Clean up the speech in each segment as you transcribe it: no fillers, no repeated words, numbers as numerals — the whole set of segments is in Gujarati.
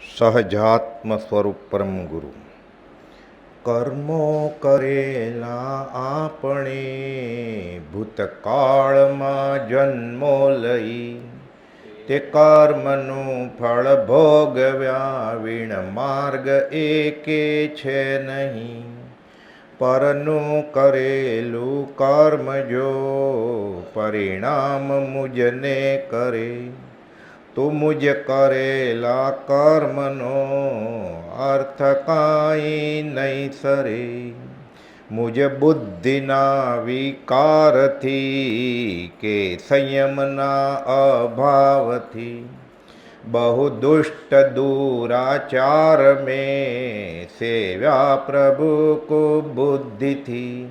સહજાત્મ સ્વરૂપ પરમ ગુરુ. કર્મો કરેલા આપણે ભૂતકાળમાં જન્મો લઈ, તે કર્મનું ફળ ભોગવ્યા વીણ માર્ગ એકે છે નહીં. પરનું કરેલું કર્મ જો પરિણામ મુજને કરે, તો મુજ કરેલા કર્મનો અર્થ કાંઈ નહીં સરે. મુજ બુદ્ધિના વિકારથી કે સંયમના અભાવથી બહુ દુષ્ટ દુરાચાર મેં સેવ્યા પ્રભુ કો બુદ્ધિથી.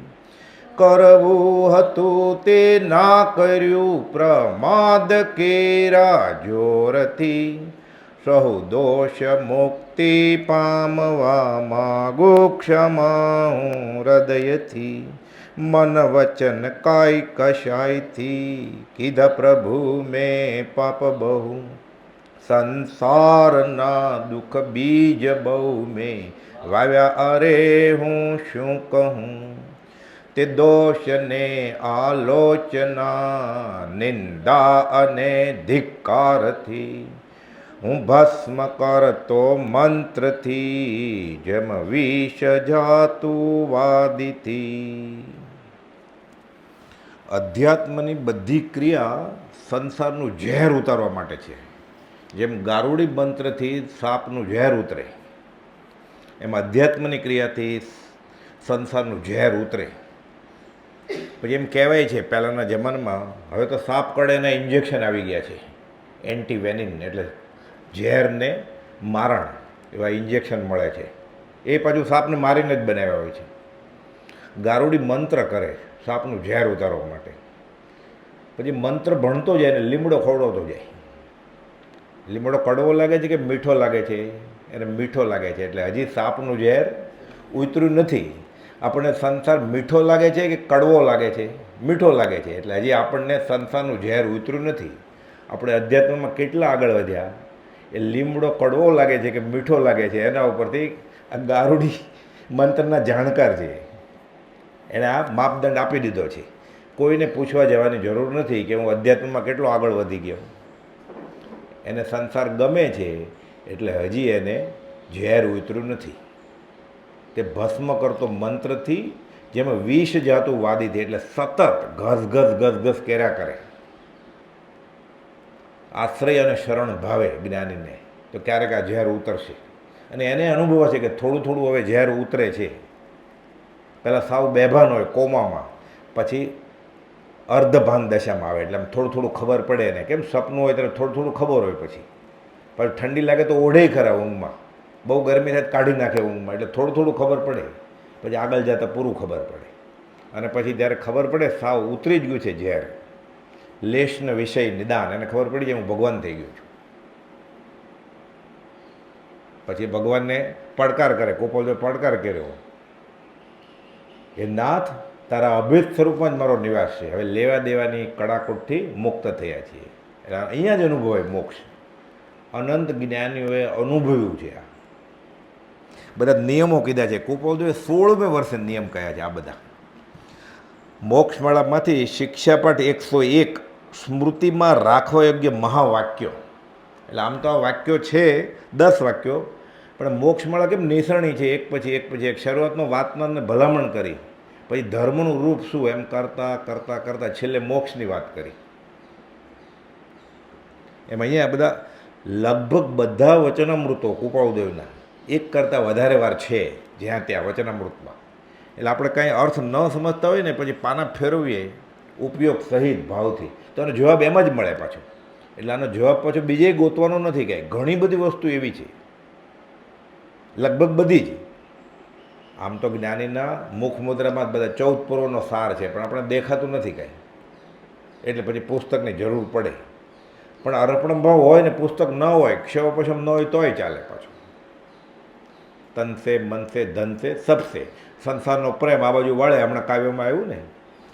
કરવું હતું તે ના કર્યું પ્રમાદ કેરા જોરથી. સહુ દોષ મુક્તિ પામવા માગુ ક્ષમા હું હૃદયથી. મન વચન કાય કશાયથી કીધા પ્રભુ મેં પાપ બહુ. સંસારના દુઃખ બીજ બહુ મેં વાવ્યા, અરે હું શું કહું. તે દોષને આલોચના નિંદા અને ધિક્કારથી હું ભસ્મ કરતો મંત્રથી, જેમ વિષ જાતું વાદીથી. અધ્યાત્મની બધી ક્રિયા સંસારનું ઝેર ઉતારવા માટે છે. જેમ ગારુડી મંત્રથી સાપનું ઝેર ઉતરે, એમ અધ્યાત્મની ક્રિયાથી સંસારનું ઝેર ઉતરે. પછી એમ કહેવાય છે પહેલાંના જમાનામાં, હવે તો સાપ કડેના ઇન્જેક્શન આવી ગયા છે, એન્ટીવેનિન એટલે ઝેરને મારણ એવા ઇન્જેક્શન મળે છે. એ પાછું સાપને મારીને જ બનાવ્યા હોય છે. ગારુડી મંત્ર કરે સાપનું ઝેર ઉતારવા માટે. પછી મંત્ર ભણતો જાય ને લીમડો ખવડાવતો જાય. લીમડો કડવો લાગે છે કે મીઠો લાગે છે? એને મીઠો લાગે છે, એટલે હજી સાપનું ઝેર ઉતર્યું નથી. આપણને સંસાર મીઠો લાગે છે કે કડવો લાગે છે? મીઠો લાગે છે, એટલે હજી આપણને સંસારનું ઝેર ઉતર્યું નથી. આપણે અધ્યાત્મમાં કેટલા આગળ વધ્યા, એ લીમડો કડવો લાગે છે કે મીઠો લાગે છે એના ઉપરથી આ ગારુડી મંત્રના જાણકાર છે, એણે આ માપદંડ આપી દીધો છે. કોઈને પૂછવા જવાની જરૂર નથી કે હું અધ્યાત્મમાં કેટલો આગળ વધી ગયો. એને સંસાર ગમે છે, એટલે હજી એને ઝેર ઉતર્યું નથી. તે ભસ્મ કરતો મંત્રથી જેમાં વિષ જાતું વાદીથી, એટલે સતત ઘસ કર્યા કરે. આશ્રય અને શરણ ભાવે જ્ઞાનીને તો ક્યારેક આ ઝેર ઉતરશે. અને એને અનુભવ છે કે થોડું થોડું હવે ઝેર ઉતરે છે. પહેલાં સાવ બેભાન હોય કોમામાં, પછી અર્ધભાન દશામાં આવે, એટલે આમ થોડું થોડું ખબર પડે ને. કેમ સપનું હોય ત્યારે થોડું થોડું ખબર હોય, પછી ઠંડી લાગે તો ઓઢે ખરા ઊંઘમાં, બહુ ગરમી થાય કાઢી નાખે ઊંઘમાં, એટલે થોડું થોડું ખબર પડે. પછી આગળ જતાં પૂરું ખબર પડે. અને પછી જ્યારે ખબર પડે સાવ ઉતરી જ ગયું છે ઝેર, લેશનો વિષય નિદાન, એને ખબર પડી જાય હું ભગવાન થઈ ગયો છું. પછી ભગવાનને પડકાર કરે, ગોપાલભાઈ પડકાર કર્યો, એ નાથ તારા અભેદ સ્વરૂપમાં જ મારો નિવાસ છે, હવે લેવા દેવાની કડાકૂટથી મુક્ત થયા છીએ. એટલે અહીંયા જ અનુભવાય મોક્ષ. અનંત જ્ઞાનીઓએ અનુભવ્યું છે. આ બધા નિયમો કીધા છે. ગોપાલદેવે 16મે વર્ષે નિયમ કયા છે આ બધા. મોક્ષમાળામાંથી શિક્ષાપાઠ 101 સ્મૃતિમાં રાખવા યોગ્ય મહાવાક્યો. એટલે આમ તો આ વાક્યો છે 10 વાક્યો, પણ મોક્ષમાળા કેમ નિસરણી છે, એક પછી એક. શરૂઆતમાં વાતને ભલામણ કરી, પછી ધર્મનું રૂપ શું એમ કરતાં છેલ્લે મોક્ષની વાત કરી. એમ અહીંયા બધા લગભગ બધા વચનામૃતો કૃપાળુદેવના એક કરતાં વધારે વાર છે જ્યાં ત્યાં વચનામૃતમાં. એટલે આપણે કાંઈ અર્થ ન સમજતા હોય ને, પછી પાના ફેરવીએ ઉપયોગ સહિત ભાવથી, તો એનો જવાબ એમ જ મળે પાછો. એટલે આનો જવાબ પાછો બીજે ગોતવાનો નથી. કાંઈ ઘણી બધી વસ્તુ એવી છે, લગભગ બધી જ. આમ તો જ્ઞાનીના મુખ મુદ્રામાં બધા 14 પૂર્વનો સાર છે, પણ આપણે દેખાતું નથી કાંઈ, એટલે પછી પુસ્તકની જરૂર પડે. પણ અર્પણ ભાવ હોય ને પુસ્તક ન હોય, ક્ષવપશમ ન હોય તોય ચાલે પાછું. તનસે મનસે ધનસે સબસે, સંસારનો પ્રેમ આ બાજુ વળે. હમણાં કાવ્યમાં આવ્યું ને,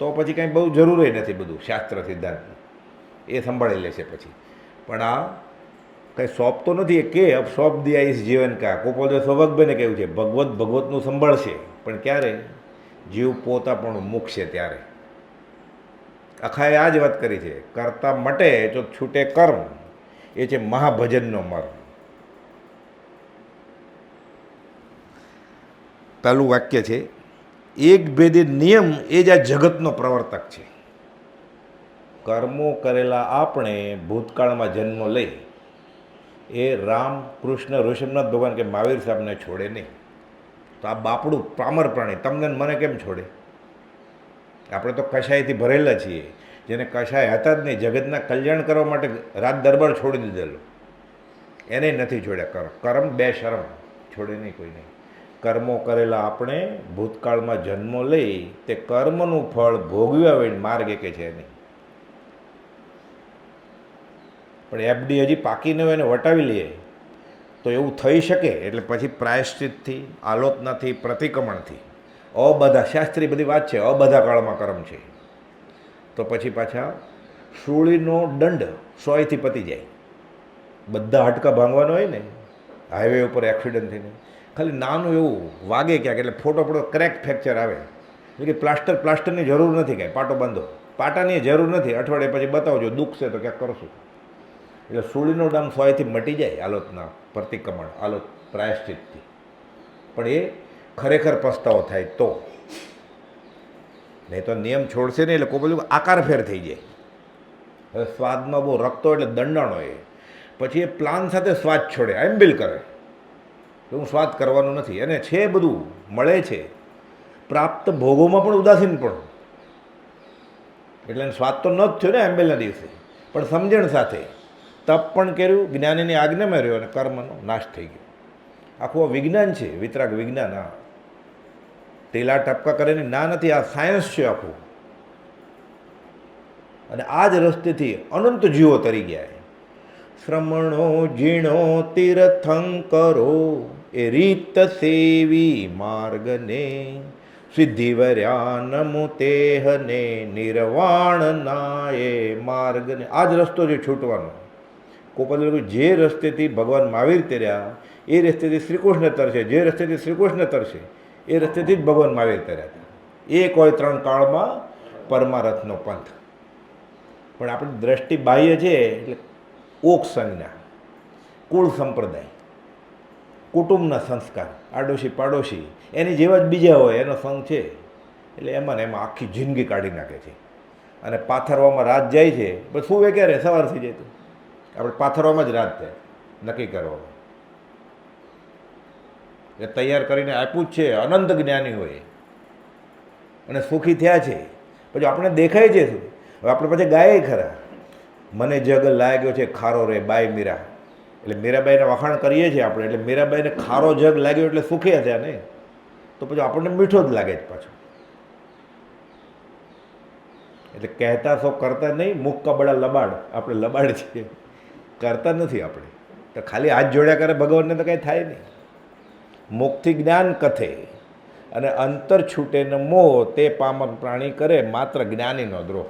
તો પછી કાંઈ બહુ જરૂરી નથી. બધું શાસ્ત્ર સિદ્ધાંત એ સંભાળી લેશે પછી. પણ આ કંઈ સોંપ તો નથી એ કે અબ સોંપ દિયા ઇસ જીવન કા કોપોલે સૌભાગભાઈને કહ્યું છે ભગવત ભગવતનું સંભાળશે પણ ક્યારે જીવ પોતાપણું મૂકશે ત્યારે. અખાએ આ જ વાત કરી છે કરતા મટે જો છૂટે કર્મ એ છે મહાભજનનો મર્મ. પહેલું વાક્ય છે એક ભેદી નિયમ એ જ આ જગતનો પ્રવર્તક છે. કર્મો કરેલા આપણે ભૂતકાળમાં જન્મ લઈ એ રામ કૃષ્ણ ઋષભનાથ ભગવાન કે મહાવીર સાહેબને છોડે નહીં. તો આ બાપડું પામર પ્રાણી તમને મને કેમ છોડે? આપણે તો કશાયથી ભરેલા છીએ. જેને કશાય હતા જ નહીં, જગતના કલ્યાણ કરવા માટે રાત દરબાર છોડી દીધેલો, એને નથી છોડ્યા. કર્મ બે શરમ છોડે નહીં કોઈ નહીં. કર્મો કરેલા આપણે ભૂતકાળમાં જન્મો લઈ તે કર્મનું ફળ ભોગવ્યા હોય માર્ગ એકે છે નહીં. પણ એફડી હજી પાકીને હોય એને વટાવી લઈએ તો એવું થઈ શકે. એટલે પછી પ્રાયશ્ચિતથી, આલોચનાથી, પ્રતિક્રમણથી અબધા શાસ્ત્રી બધી વાત છે અબધા કાળમાં કર્મ છે તો પછી પાછા શૂળીનો દંડ 100થી પતી જાય. બધા હાડકા ભાંગવાનો હોય ને હાઈવે ઉપર એક્સિડન્ટ થઈને ખાલી નાનું એવું વાગે ક્યાંક એટલે ફોટો પડો ક્રેક ફ્રેક્ચર આવે એટલે કે પ્લાસ્ટરની જરૂર નથી કાંઈ. પાટો બાંધો, પાટાની જરૂર નથી. અઠવાડિયે પછી બતાવજો દુખશે તો ક્યાંક કરશું. એટલે શૂળીનો દામ 100થી મટી જાય આલોચના, પ્રતિક્રમણ, આલોચ પ્રાયશ્ચિતથી. પણ એ ખરેખર પસ્તાવો થાય તો, નહીં તો નિયમ છોડશે નહીં એટલે કોઈ બધું આકાર ફેર થઈ જાય. હવે સ્વાદમાં બહુ રખતો એટલે દંડાણો એ પછી એ પ્લાન સાથે સ્વાદ છોડે, એમ્બિલ કરે તો હું સ્વાદ કરવાનું નથી. અને છે બધું મળે છે પ્રાપ્ત ભોગોમાં પણ ઉદાસીન પણ, એટલે સ્વાદ તો ન જ થયો ને એમ્બિલના દિવસે. પણ સમજણ સાથે તપ પણ કર્યું, જ્ઞાનીની આજ્ઞામાં રહ્યો અને કર્મનો નાશ થઈ ગયો. આખું આ વિજ્ઞાન છે, વિતરાગ વિજ્ઞાન. આ ટેલા ટપકા કરેની ના નથી, આ સાયન્સ છે આખું. અને આ જ રસ્તેથી અનંત જીવો તરી ગયા. શ્રમણો ઝીણો તીર્થંકરો એ રીત સેવી માર્ગને સિદ્ધિવર્યા નમો તેહને નિર્વાણ નાય માર્ગને. આ જ રસ્તો છે છૂટવાનો. કોપલ જે રસ્તેથી ભગવાન મહાવીર તર્યા એ રસ્તેથી શ્રીકૃષ્ણ તરશે, જે રસ્તેથી શ્રીકૃષ્ણ તરશે એ રસ્તેથી જ ભગવાન મહાવીર તર્યા હતા. એક હોય 3 કાળમાં પરમારથનો પંથ. પણ આપણી દ્રષ્ટિ બાહ્ય છે એટલે ઓક સંજ્ઞા, કુળ સંપ્રદાય, કુટુંબના સંસ્કાર, આડોશી પાડોશી એની જેવા જ બીજા હોય એનો સંગ છે એટલે એમાં ને એમાં આખી જિંદગી કાઢી નાખે છે. અને પાથરવામાં રાત જાય છે પણ શું વે ક્યારે સવાર થઈ જાય તો આપણે પાથરવામાં જ રાત થાય નક્કી કરવામાં. એ તૈયાર કરીને આપ્યું જ છે. અનંત જ્ઞાની હોય અને સુખી થયા છે. પછી આપણે દેખાય છે શું? હવે આપણે પછી ગાય ખરા, મને જગ લાગ્યો છે ખારો રે બાઈ મીરા. એટલે મીરાબાઈને વખાણ કરીએ છીએ આપણે. એટલે મીરાબાઈને ખારો જગ લાગ્યો એટલે સુખી થયા ને, તો પછી આપણને મીઠો જ લાગે છે પાછો. એટલે કહેતા સૌ કરતા નહીં, મુક્કા બડા લબાડ. આપણે લબાડ છીએ, કરતા નથી આપણે. તો ખાલી હાથ જોડ્યા કરે ભગવાનને તો કંઈ થાય નહીં. મુક્તિ જ્ઞાન કથે અને અંતર છૂટે ન મોહ તે પામર પ્રાણી કરે માત્ર જ્ઞાનીનો દ્રોહ.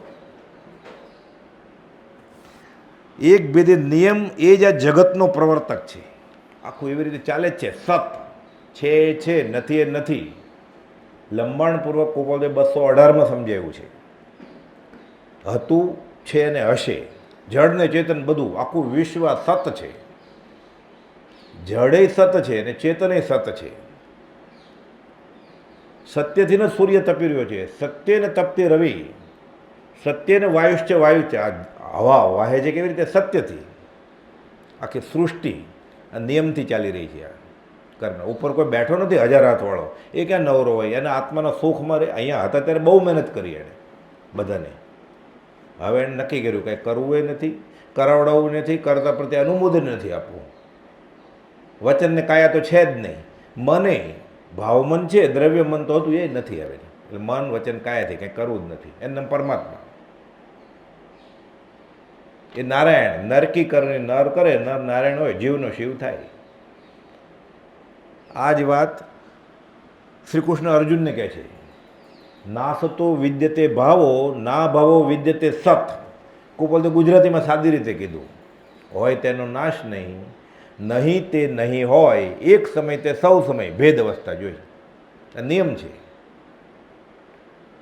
એક ભેદે નિયમ એ જ આ જગતનો પ્રવર્તક છે. આખું એવી રીતે ચાલે જ છે. સત છે નથી એ નથી. લંબાણપૂર્વક કોપોલે 218માં સમજાયું છે. હતું છે અને હશે, જળ ને ચેતન બધું આખું વિશ્વ સત છે. જડે સત છે અને ચેતને સત છે. સત્યથી ને સૂર્ય તપી રહ્યો છે, સત્યને તપતી રવિ, સત્યને વાયુશ્ચ વાયુ છે. આ હવા વાહે છે કેવી રીતે? સત્યથી. આખી સૃષ્ટિ આ નિયમથી ચાલી રહી છે. આ કર્મ ઉપર કોઈ બેઠો નથી 1000 હાથવાળો, એ ક્યાં નવરો હોય? એના આત્માના સુખમાં રહે. અહીંયા હતા ત્યારે બહુ મહેનત કરી એણે બધાને. હવે એને નક્કી કર્યું કંઈ કરવું એ નથી, કરાવડાવવું નથી, કરતા પ્રત્યે અનુમોદન નથી આપવું. વચનને કાયા તો છે જ નહીં. મને ભાવમન છે, દ્રવ્ય મન તો હતું એ નથી હવે. એટલે મન વચન કાયાથી કંઈ કરવું જ નથી. એનું નામ પરમાત્મા. એ નારાયણ. નરકી કરને નર કરે, નર નારાયણ હોય, જીવનો શિવ થાય. આ જ વાત શ્રી કૃષ્ણ અર્જુનને કહે છે. નાસતો વિદ્યતે ભાવો ના ભાવો વિદ્યતે સત. કોપલ તો ગુજરાતીમાં સાદી રીતે કીધું. હોય તેનો નાશ નહીં, નહીં તે નહીં હોય, એક સમય તે સૌ સમય ભેદ અવસ્થા જોઈ. આ નિયમ છે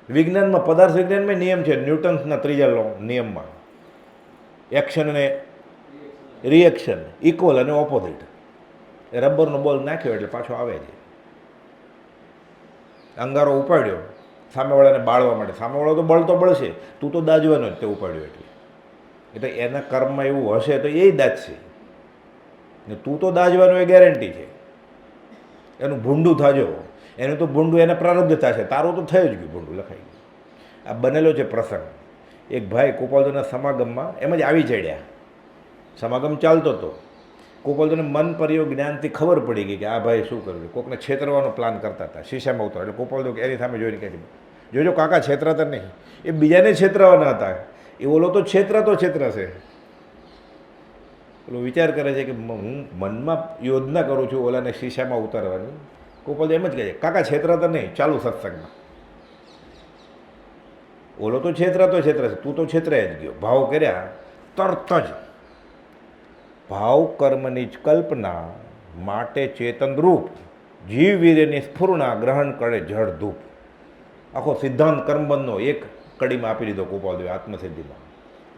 વિજ્ઞાનમાં, પદાર્થ વિજ્ઞાનમાં નિયમ છે. ન્યૂટન્સના ત્રીજા નિયમમાં એક્શન અને રિએક્શન ઇક્વલ અને ઓપોઝિટ. રબરનો બોલ નાખ્યો એટલે પાછો આવે છે. અંગારો ઉપાડ્યો સામેવાળાને બાળવા માટે, સામેવાળો તો બળતો બળશે, તું તો દાજવાનો જ તે ઉપાડ્યો એટલે એના કર્મમાં એવું હશે તો એ દાજશે ને તું તો દાજવાનો એ ગેરંટી છે. એનું ભૂંડું થાજો, એનું તો ભૂંડું એને પ્રારબ્ધ થશે, તારું તો થઈ જ ગયું, ભૂંડું લખાઈ ગયું. આ બનેલો છે પ્રસંગ. એક ભાઈ ગોપાલજીના સમાગમમાં એમ જ આવી ચડ્યા. સમાગમ ચાલતો હતો, ગોપાલજીને મન પર્યો જ્ઞાનથી ખબર પડી ગઈ કે આ ભાઈ શું કર્યું, કોકને છેતરવાનો પ્લાન કરતા હતા, શીશામાં ઉતરો. એટલે ગોપાલજી એની સામે જોઈને કહે, જોજો કાકા છેતરાતા નહીં, એ બીજાને છેતરાવાના હતા, એ ઓલો તો છેતરાતો છેતરાશે. ઓલો વિચાર કરે છે કે હું મનમાં યોજના કરું છું ઓલાને શીશામાં ઉતારવાની. ગોપાલજી એમ જ કહે છે, કાકા છેતરાતા નહીં, ચાલુ સત્સંગમાં. ઓલો તો છેતરાતો છેતરાશે, તું તો છેતરાઈ જ ગયો. ભાવ કર્યા તરત જ ભાવ કર્મની જ કલ્પના માટે ચેતનરૂપ જીવ વીર્યની સ્ફુરણા ગ્રહણ કરે જળ ધૂપ. આખો સિદ્ધાંત કર્મબંધનો એક કડીમાં આપી દીધો ગોપાલદેવે આત્મસિદ્ધિમાં.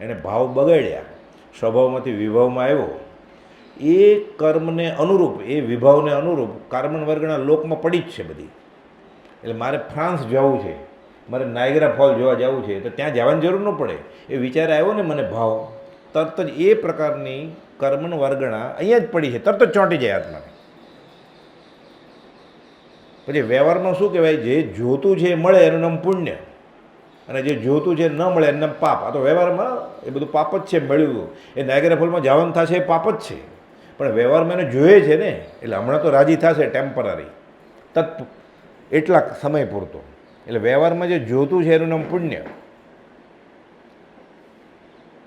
એને ભાવ બગાડ્યા, સ્વભાવમાંથી વિભાવમાં આવ્યો. એ કર્મને અનુરૂપ, એ વિભાવને અનુરૂપ કાર્બન વર્ગના લોકમાં પડી જ છે બધી. એટલે મારે ફ્રાન્સ જવું છે, મારે નાયગ્રા ફોલ જોવા જવું છે, તો ત્યાં જવાની જરૂર ન પડે. એ વિચાર આવ્યો ને મને ભાવ, તરત જ એ પ્રકારની કર્મન વર્ગણા અહીંયા જ પડી છે, તરત જ ચોંટી જાય આત્માને. પછી વ્યવહારમાં શું કહેવાય, જે જોતું છે એ મળે એનું નામ પુણ્ય, અને જે જોતું છે ન મળે એનું નામ પાપ. આ તો વ્યવહારમાં એ બધું પાપ જ છે. મળ્યું એ નાયગ્રા ફોલમાં જવાનું થશે એ પાપ જ છે, પણ વ્યવહારમાં એને જોઈએ છે ને, એટલે હમણાં તો રાજી થશે ટેમ્પરરી, એટલા સમય પૂરતો. એટલે વ્યવહારમાં જે જોતું છે એનું નામ પુણ્ય.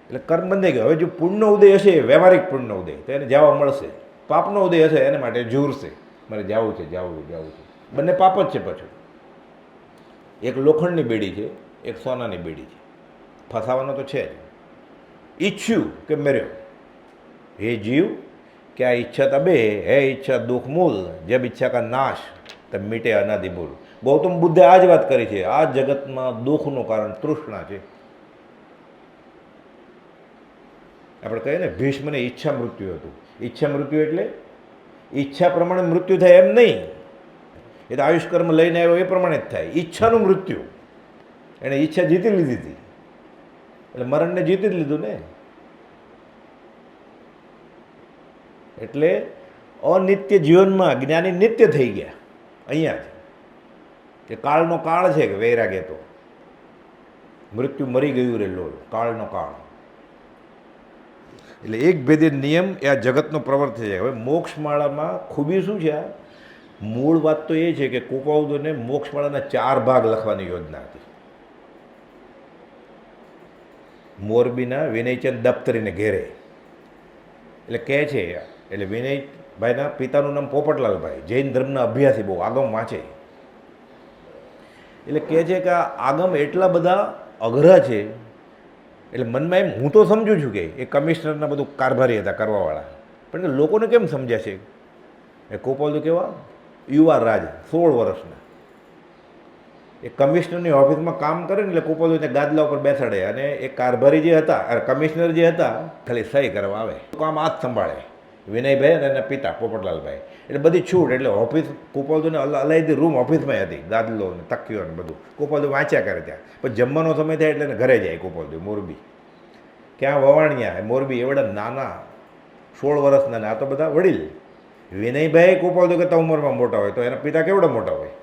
એટલે કર્મ બંધાઈ ગયો. હવે જો પુણ્યનો ઉદય હશે, વ્યવહારિક પુણ્યનો ઉદય, તો એને જવા મળશે. પાપનો ઉદય હશે એના માટે ઝૂરશે, મારે જવું છે જવું છે. બંને પાપ જ છે. પાછું એક લોખંડની બેડી છે, એક સોનાની બેડી છે, ફસાવાનો તો છે જ. ઈચ્છ્યું કે મર્યો, હે જીવ क्या इच्छा तबे है इच्छा दुख मूल, जब इच्छा का नाश तब मीटे अनादि मूल. ગૌતમ બુદ્ધે આ જ વાત કરી છે. આ જગતમાં દુઃખનું કારણ તૃષ્ણા છે. આપણે કહીએ ને ભીષ્મને ઈચ્છા મૃત્યુ હતું. ઈચ્છા મૃત્યુ એટલે ઈચ્છા પ્રમાણે મૃત્યુ થાય એમ નહીં, એ તો આયુષ્કર્મ લઈને આવ્યો એ પ્રમાણે જ થાય. ઈચ્છાનું મૃત્યુ, એણે ઈચ્છા જીતી લીધી હતી, એટલે મરણને જીતી જ લીધું ને. એટલે અનિત્ય જીવનમાં જ્ઞાની નિત્ય થઈ ગયા. અહીંયા જ કે કાળનો કાળ છે કે વૈરાગ્ય તો મૃત્યુ મરી ગયું રે લોલ, કાળનો કાળ. એટલે એક ભેદે નિયમ એ આ જગતનો પ્રવર્તે છે. હવે મોક્ષમાળામાં ખૂબી શું છે? આ મૂળ વાત તો એ છે કે કુપાઉદોને મોક્ષમાળાના 4 ભાગ લખવાની યોજના હતી. મોરબીના વિનયચંદ દફતરીને ઘેરે. એટલે કહે છે, એટલે વિનયભાઈના પિતાનું નામ પોપટલાલભાઈ, જૈન ધર્મના અભ્યાસી, બહુ આગમ વાંચે. એટલે કહે છે કે આ આગમ એટલા બધા અઘરા છે. એટલે મનમાં એમ હું તો સમજું છું કે એ કમિશનરના બધું કારભારી હતા કરવાવાળા, પણ લોકોને કેમ સમજ્યા છે? એ ગોપાલ કેવા યુવા રાજ 16 વર્ષના એ કમિશનરની ઓફિસમાં કામ કરે ને, એટલે ગોપાલને ગાદલા ઉપર બેસાડે, અને એ કારભારી જે હતા, કમિશનર જે હતા, ખાલી સહી કરવા આવે, કામ હાથ સંભાળે વિનયભાઈ અને એના પિતા પોપટલાલભાઈ. એટલે બધી છૂટ. એટલે ઓફિસ ગોપાલને અલાયદી રૂમ ઓફિસમાં હતી, ગાદલો ને તકીઓ ને બધું. ગોપાલ વાંચ્યા કરે ત્યાં. પછી જમવાનો સમય થાય એટલે ઘરે જાય ગોપાલ મોરબી. ક્યાં વવાણિયા મોરબી, એવડા નાના 16 વર્ષના ને આ તો બધા વડીલ. વિનયભાઈ ગોપાલ કરતા ઉંમરમાં મોટા હોય તો એના પિતા કેવડા મોટા હોય.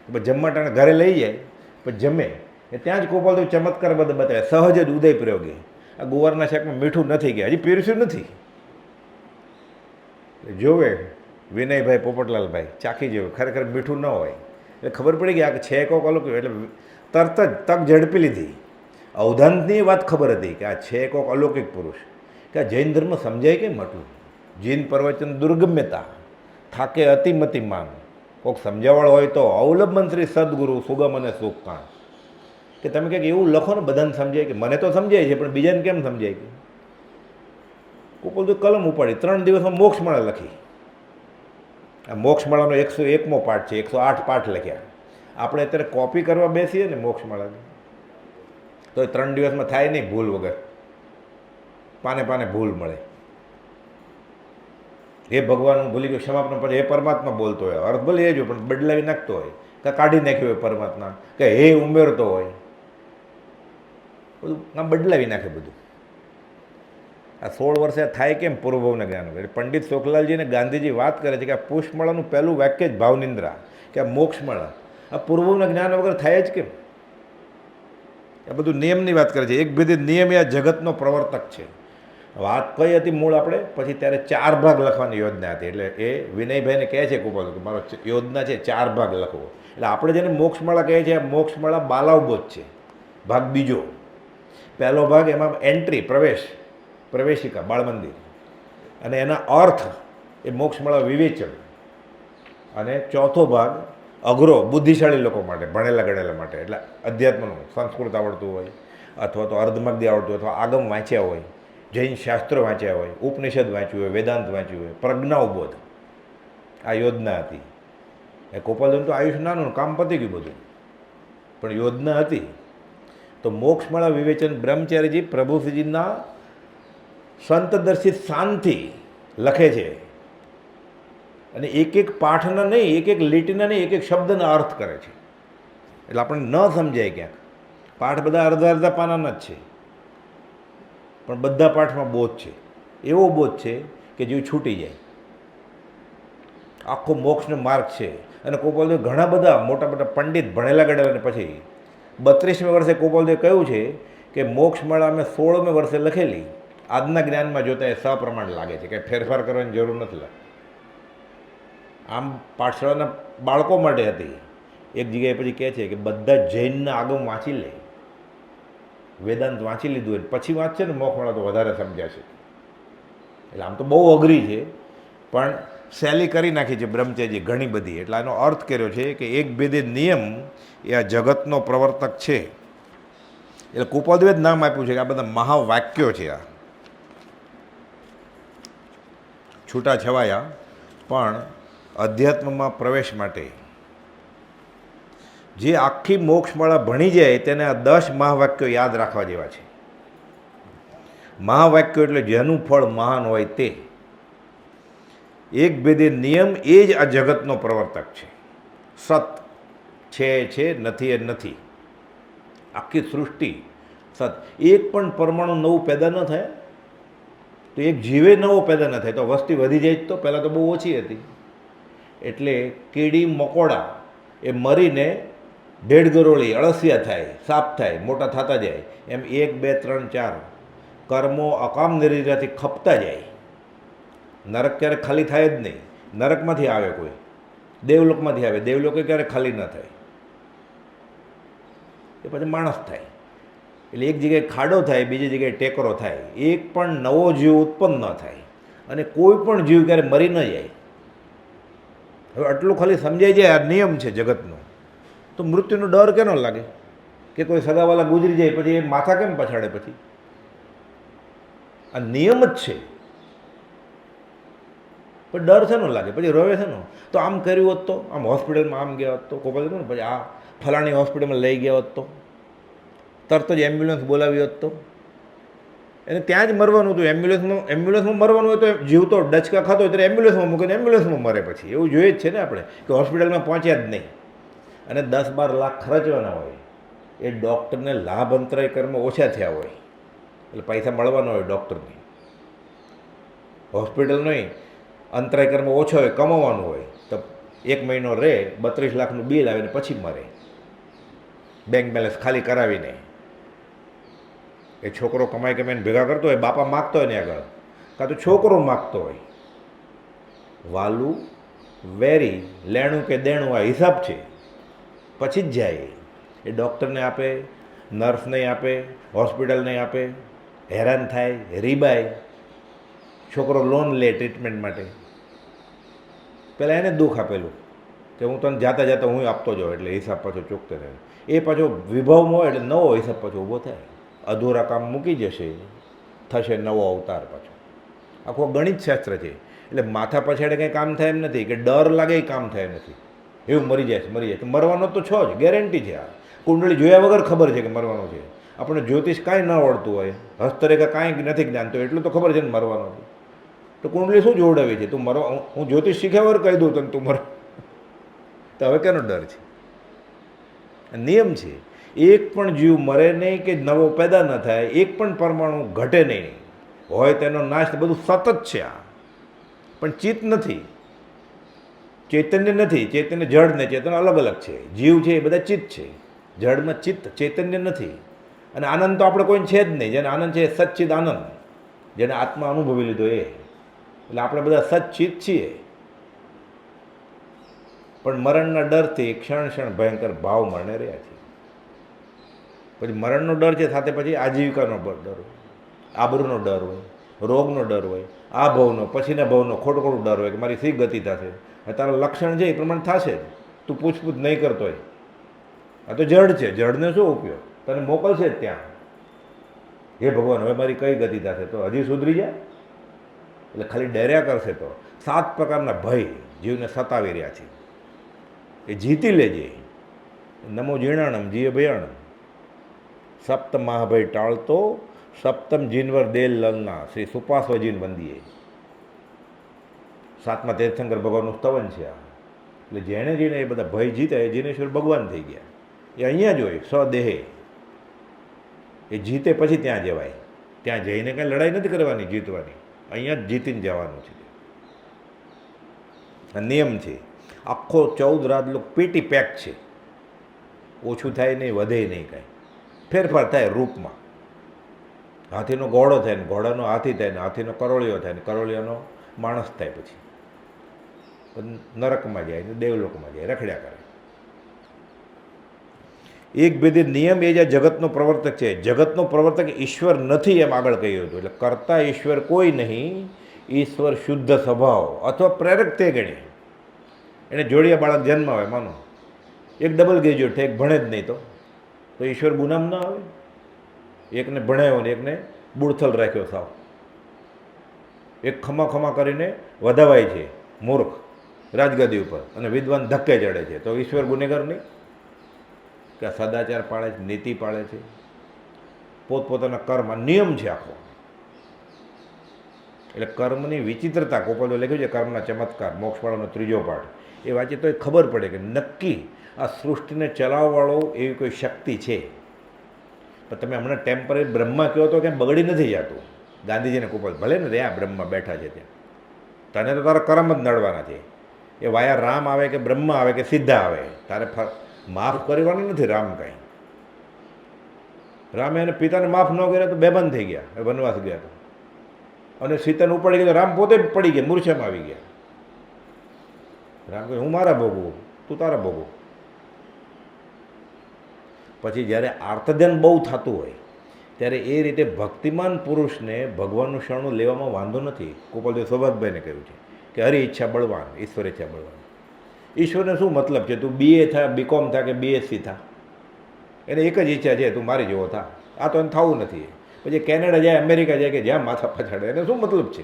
પછી જમવા ટાણે ઘરે લઈ જાય, પછી જમે. એ ત્યાં જ ગોપાલ ચમત્કાર બધા બતાવે, સહજ જ ઉદય પ્રયોગે. આ ગુવારના શાકમાં મીઠું નથી ગયા, હજી પીરસ્યું નથી. જોવે વિનયભાઈ પોપટલાલભાઈ ચાખી જેવું, ખરેખર મીઠું ન હોય. એટલે ખબર પડી કે આ છે કોક અલૌકિક. એટલે તરત જ તક ઝડપી લીધી. અવધાનની વાત ખબર હતી કે આ છે કોક અલૌકિક પુરુષ, કે આ જૈન ધર્મ સમજાય કેમ આટલું. જીન પ્રવચન દુર્ગમ્યતા થાકે અતિમતિમાન. કોઈક સમજાવવાળો હોય તો અવલંબન શ્રી સદગુરુ સુગમ અને સુખકાણ. કે તમે કંઈક એવું લખો ને બધાને સમજાય, કે મને તો સમજાય છે પણ બીજાને કેમ સમજાય? કે ગોપાલદેવ કલમ ઉપાડી 3 દિવસમાં મોક્ષમાળા લખી. આ મોક્ષમાળાનો 101મો પાઠ છે, 108 પાઠ લખ્યા. આપણે અત્યારે કોપી કરવા બેસીએ ને મોક્ષમાળાની, તો 3 દિવસમાં થાય નહીં ભૂલ વગર, પાને પાને ભૂલ મળે. એ ભગવાન હું ભૂલી ગયો ક્ષમાપન, પછી એ પરમાત્મા બોલતો હોય, અર્થ ભલે એ જ હોય પણ બદલાવી નાખતો હોય, કે કાઢી નાખ્યું હોય પરમાત્મા, કે હે ઉમેરતો હોય, બધું આમ બદલાવી નાખે બધું. આ 16 વર્ષે થાય કેમ? પૂર્વભવના જ્ઞાન. એટલે પંડિત શોકલાલજીને ગાંધીજી વાત કરે છે કે આ પુષ્પમાળાનું પહેલું વાક્ય જ ભાવનિંદ્રા, કે આ મોક્ષમાળા આ પૂર્વભવના જ્ઞાન વગર થાય જ કેમ? આ બધું નિયમની વાત કરે છે. એક ભેદી નિયમ એ આ જગતનો પ્રવર્તક છે. વાત કઈ હતી મૂળ આપણે? પછી ત્યારે 4 ભાગ લખવાની યોજના હતી. એટલે એ વિનયભાઈને કહે છે કૃપાલ કે મારો યોજના છે 4 ભાગ લખવો. એટલે આપણે જેને મોક્ષમાળા કહે છે, મોક્ષમાળા બાલાવબોધ છે. ભાગ બીજો. પહેલો ભાગ એમાં એન્ટ્રી, પ્રવેશિકા, બાળ મંદિર, અને એના અર્થ એ મોક્ષમાળા વિવેચન. અને ચોથો ભાગ અઘરો, બુદ્ધિશાળી લોકો માટે, ભણેલા ગણેલા માટે. એટલે અધ્યાત્મનું સંસ્કૃત આવડતું હોય, અથવા તો અર્ધમાગદી આવડતું હોય, અથવા આગમ વાંચ્યા હોય, જૈન શાસ્ત્રો વાંચ્યા હોય, ઉપનિષદ વાંચ્યું હોય, વેદાંત વાંચ્યું હોય, પ્રજ્ઞાવબોધ. આ યોજના હતી. એ ગોપાલદેવનું તો આયુષ્ય નાનું, કામ પતી ગયું બધું, પણ યોજના હતી. તો મોક્ષમાળા વિવેચન બ્રહ્મચારીજી પ્રભુજીના સંતદર્શિત શાંતિ લખે છે. અને એક એક પાઠના નહીં, એક એક લીટીના નહીં, એક એક શબ્દના અર્થ કરે છે. એટલે આપણને ન સમજાય ક્યાંક. પાઠ બધા અડધા અડધા પાનાના જ છે, પણ બધા પાઠમાં બોધ છે. એવો બોધ છે કે જીવ છૂટી જાય. આખો મોક્ષનો માર્ગ છે. અને ગોપાલદેવ ઘણા બધા મોટા મોટા પંડિત ભણેલા ગણેલા પછી 32મે વર્ષે ગોપાલદેવ કહ્યું છે કે મોક્ષમાળા અમે 16મે વર્ષે લખેલી. આજના જ્ઞાનમાં જોતા એ સપ્રમાણ લાગે છે, કે ફેરફાર કરવાની જરૂર નથી લાગતી. આમ પાઠશાળાના બાળકો માટે હતી. એક જગ્યાએ પછી કહે છે કે બધા જૈનના આગમ વાંચી લે, વેદાંત વાંચી લીધું હોય પછી વાંચશે ને મોક્ષમાળા તો વધારે સમજાશે. એટલે આમ તો બહુ અઘરી છે, પણ સહેલી કરી નાખી છે બ્રહ્મચર્યજી ઘણી બધી. એટલે આનો અર્થ કર્યો છે કે એક ભેદે નિયમ એ આ જગતનો પ્રવર્તક છે. એટલે ગોપાલદેવે જ નામ આપ્યું છે કે આ બધા મહાવાક્યો છે. આ છૂટા છવાયા, પણ અધ્યાત્મમાં પ્રવેશ માટે જે આખી મોક્ષમાળા ભણી જાય તેને આ 10 મહાવાક્યો યાદ રાખવા જેવા છે. મહાવાક્યો એટલે જેનું ફળ મહાન હોય તે. એક ભેદે નિયમ એ જ આ જગતનો પ્રવર્તક છે. સત છે, નથી એ નથી. આખી સૃષ્ટિ સત. એક પણ પરમાણુ નવું પેદા ન થાય તો એક જીવે નવો પેદા ન થાય તો વસ્તી વધી જાય. તો પહેલાં તો બહુ ઓછી હતી. એટલે કીડી મકોડા એ મરીને ઢેઢ ગરોળી અળસિયા થાય, સાપ થાય, મોટા થતા જાય. એમ 1 2 3 4 કર્મો અકામ નિર્જરાથી ખપતા જાય. નરક ક્યારે ખાલી થાય જ નહીં. નરકમાંથી આવે કોઈ, દેવલોકમાંથી આવે, દેવલોકે ક્યારે ખાલી ન થાય. એ પછી માણસ થાય. એટલે એક જગ્યાએ ખાડો થાય, બીજી જગ્યાએ ટેકરો થાય. એક પણ નવો જીવ ઉત્પન્ન ન થાય, અને કોઈ પણ જીવ ક્યારે મરી ન જાય. હવે આટલું ખાલી સમજાઈ જાય આ નિયમ છે જગતનો, તો મૃત્યુનો ડર કેનો લાગે? કે કોઈ સગાવાલા ગુજરી જાય પછી એ માથા કેમ પછાડે? પછી આ નિયમ જ છે, પણ ડર શેનો લાગે? પછી રવે શેનો? તો આમ કર્યું હોત તો, આમ હોસ્પિટલમાં આમ ગયા હોત તો, કોઈ ને પછી આ ફલાણી હોસ્પિટલમાં લઈ ગયા હોત તો, તરત જ એમ્બ્યુલન્સ બોલાવી હોત તો. એને ત્યાં જ મરવાનું હતું. એમ્બ્યુલન્સમાં મરવાનું હોય તો જીવતો ડચકા ખાતો હોય ત્યારે એમ્બ્યુલન્સમાં મૂકીને એમ્બ્યુલન્સમાં મરે. પછી એવું જોઈએ જ છે ને આપણે, કે હોસ્પિટલમાં પહોંચ્યા જ નહીં અને 10-12 લાખ ખર્ચવાના હોય. એ ડૉક્ટરને લાભ અંતરાય કર્મ ઓછા થયા હોય એટલે પૈસા મળવાના હોય ડૉક્ટરને. હોસ્પિટલ નહીં, અંતરાય કર્મ ઓછો હોય, કમાવાનું હોય, તો 1 મહિનો રહે, 32 લાખનું બિલ આવે ને પછી મરે, બેંક બેલેન્સ ખાલી કરાવીને. એ છોકરો કમાઈ કમાઈને ભેગા કરતો હોય, બાપા માગતો હોય ને આગળ, કાં તો છોકરો માગતો હોય. વાલું વેરી લેણું કે દેણું આ હિસાબ છે, પછી જ જાય. એ ડૉક્ટરને આપે, નર્સને આપે, હોસ્પિટલને આપે, હેરાન થાય, રીબાય. છોકરો લોન લે ટ્રીટમેન્ટ માટે, પહેલાં એને દુઃખ આપેલું કે હું તને જાતા જાતા હું આપતો જાઉં, એટલે હિસાબ પાછો ચૂકતો રહે. એ પાછો વિભાવમાં હોય એટલે નવો હિસાબ પાછો ઊભો થાય. અધૂરા કામ મૂકી જશે, થશે નવો અવતાર પાછો. આખું ગણિત શાસ્ત્ર છે. એટલે માથા પછાડે કંઈ કામ થાય એમ નથી, કે ડર લાગે એ કામ થાય એમ નથી. એવું મરી જાય છે, મરી જાય તો મરવાનો તો છો જ, ગેરંટી છે. આ કુંડળી જોયા વગર ખબર છે કે મરવાનો છે. આપણે જ્યોતિષ કાંઈ ન આવડતું હોય, હસ્તરેખા કાંઈ નથી જ્ઞાન, તો એટલું તો ખબર છે ને મરવાનો છે. તો કુંડળી શું જોડાવી છે? તું મરવા, હું જ્યોતિષ શીખ્યા વગર કહી દઉં તને તું મર, તો હવે કેનો ડર છે? નિયમ છે. એક પણ જીવ મરે નહીં કે નવો પેદા ન થાય, એક પણ પરમાણુ ઘટે નહીં, હોય તેનો નાશ, બધું સતત છે. આ પણ ચિત્ત નથી, ચૈતન્ય નથી. ચૈતન્ય જડ ને ચેતન અલગ અલગ છે. જીવ છે એ બધા ચિત્ત છે, જડમાં ચિત્ત, ચૈતન્ય નથી. અને આનંદ તો આપણે કોઈ છે જ નહીં. જેને આનંદ છે એ સચ્ચિદ આનંદ, જેને આત્મા અનુભવી લીધો એ. એટલે આપણે બધા સચ્ચિત છીએ. પણ મરણના ડરથી ક્ષણ ક્ષણ ભયંકર ભાવ મરણે રહ્યા છે. પછી મરણનો ડર છે, સાથે પછી આજીવિકાનો ડર હોય, આબરૂનો ડર હોય, રોગનો ડર હોય, આ ભવનો, પછીના ભવનો ખોટું ખોટું ડર હોય કે મારી શી ગતિ થશે. તારા લક્ષણ છે એ પ્રમાણે થશે, તું પૂછપૂછ નહીં કરતો હોય. આ તો જડ છે, જડને શું ઉપયોગ? તને મોકલશે જ ત્યાં. હે ભગવાન, હવે મારી કઈ ગતિ થશે? તો હજી સુધરી જાય. એટલે ખાલી ડર્યા કરશે તો 7 પ્રકારના ભય જીવને સતાવી રહ્યા છે, એ જીતી લેજે. નમો જીર્ણાણમ જીય ભયાણમ, સપ્તમ મહાભય ટાળતો, સપ્તમ જીનવર દેલ લલના, શ્રી સુપાસ્વજીન વંદીએ. 7મા તીર્થંકર ભગવાનનું સ્તવન છે આ. એટલે જેણે જેણે એ બધા ભય જીત્યા એ જીનેશ્વર ભગવાન થઈ ગયા. એ અહીંયા જ હોય સ્વદેહે. એ જીતે પછી ત્યાં જવાય. ત્યાં જઈને કાંઈ લડાઈ નથી કરવાની, જીતવાની. અહીંયા જ જીતીને જવાનું છે. આ નિયમ છે. આખો 14 રાજલોક પેટી પેક છે. ઓછું થાય નહીં, વધે નહીં, કાંઈ ફેરફાર થાય રૂપમાં. હાથીનો ઘોડો થાય ને ઘોડાનો હાથી થાય ને હાથીનો કરોળિયો થાય ને કરોળિયાનો માણસ થાય. પછી નરકમાં જાય ને દેવલોકમાં જાય, રખડ્યા કરે. એક ભેદી નિયમ એ જે જગતનો પ્રવર્તક છે. જગતનો પ્રવર્તક ઈશ્વર નથી એમ આગળ કહ્યું હતું. એટલે કરતા ઈશ્વર કોઈ નહીં, ઈશ્વર શુદ્ધ સ્વભાવ અથવા પ્રેરક તે ગણે. એને જોડિયા બાળક જન્મ આવે, માનો એક ડબલ ગ્રેજ્યુએટ થાય, એક ભણે જ નહીં, તો ઈશ્વર ગુનામ ના આવે? એકને ભણાવ્યો ને એકને બુડથલ રાખ્યો સાવ. એક ખમા ખમા કરીને વધાવાય છે મૂર્ખ રાજગાદી ઉપર, અને વિદ્વાન ધક્કે ચડે છે, તો ઈશ્વર ગુનેગાર નહીં? કે સદાચાર પાળે છે, નીતિ પાળે છે, પોતપોતાના કર્મ, નિયમ છે આખો. એટલે કર્મની વિચિત્રતા કોપલે લખ્યું છે, કર્મના ચમત્કાર, મોક્ષવાળાનો 3જો પાઠ. એ વાંચે તો એ ખબર પડે કે નક્કી આ સૃષ્ટિને ચલાવવાળો એવી કોઈ શક્તિ છે. પણ તમે હમણાં ટેમ્પરરી બ્રહ્મા કહો તો ક્યાંય બગડી નથી જતું. ગાંધીજીને કોપલ ભલે ને રહ્યા બ્રહ્મા બેઠા છે ત્યાં, તને તો તારા કર્મ જ નડવાના છે. એ વાયા રામ આવે કે બ્રહ્મા આવે કે સીધા આવે, તારે માફ કરવાનું નથી. રામ કાંઈ, રામે એને પિતાને માફ ન કર્યા તો બેબંધ થઈ ગયા, એ વનવાસ ગયા તો. અને સીતાને ઉપાડી ગયા, રામ પોતે પડી ગયા, મૂર્છામાં આવી ગયા. રામ કહે હું મારા ભોગવું, તું તારા ભોગવું. પછી જ્યારે આર્તધ્યાન બહુ થતું હોય ત્યારે એ રીતે ભક્તિમાન પુરુષને ભગવાનનું શરણું લેવામાં વાંધો નથી. ગોપાલદેવ સૌભાગભાઈને કહ્યું છે કે હરી ઈચ્છા બળવાન, ઈશ્વર ઈચ્છા બળવાન. ઈશ્વરને શું મતલબ છે? તું BA થા, BCom થા કે BSc થા, એને એક જ ઈચ્છા છે, તું મારી જેવો થા. આ તો એને થવું નથી. પછી કેનેડા જાય, અમેરિકા જાય, કે જ્યાં માથા પછાડે, એને શું મતલબ છે?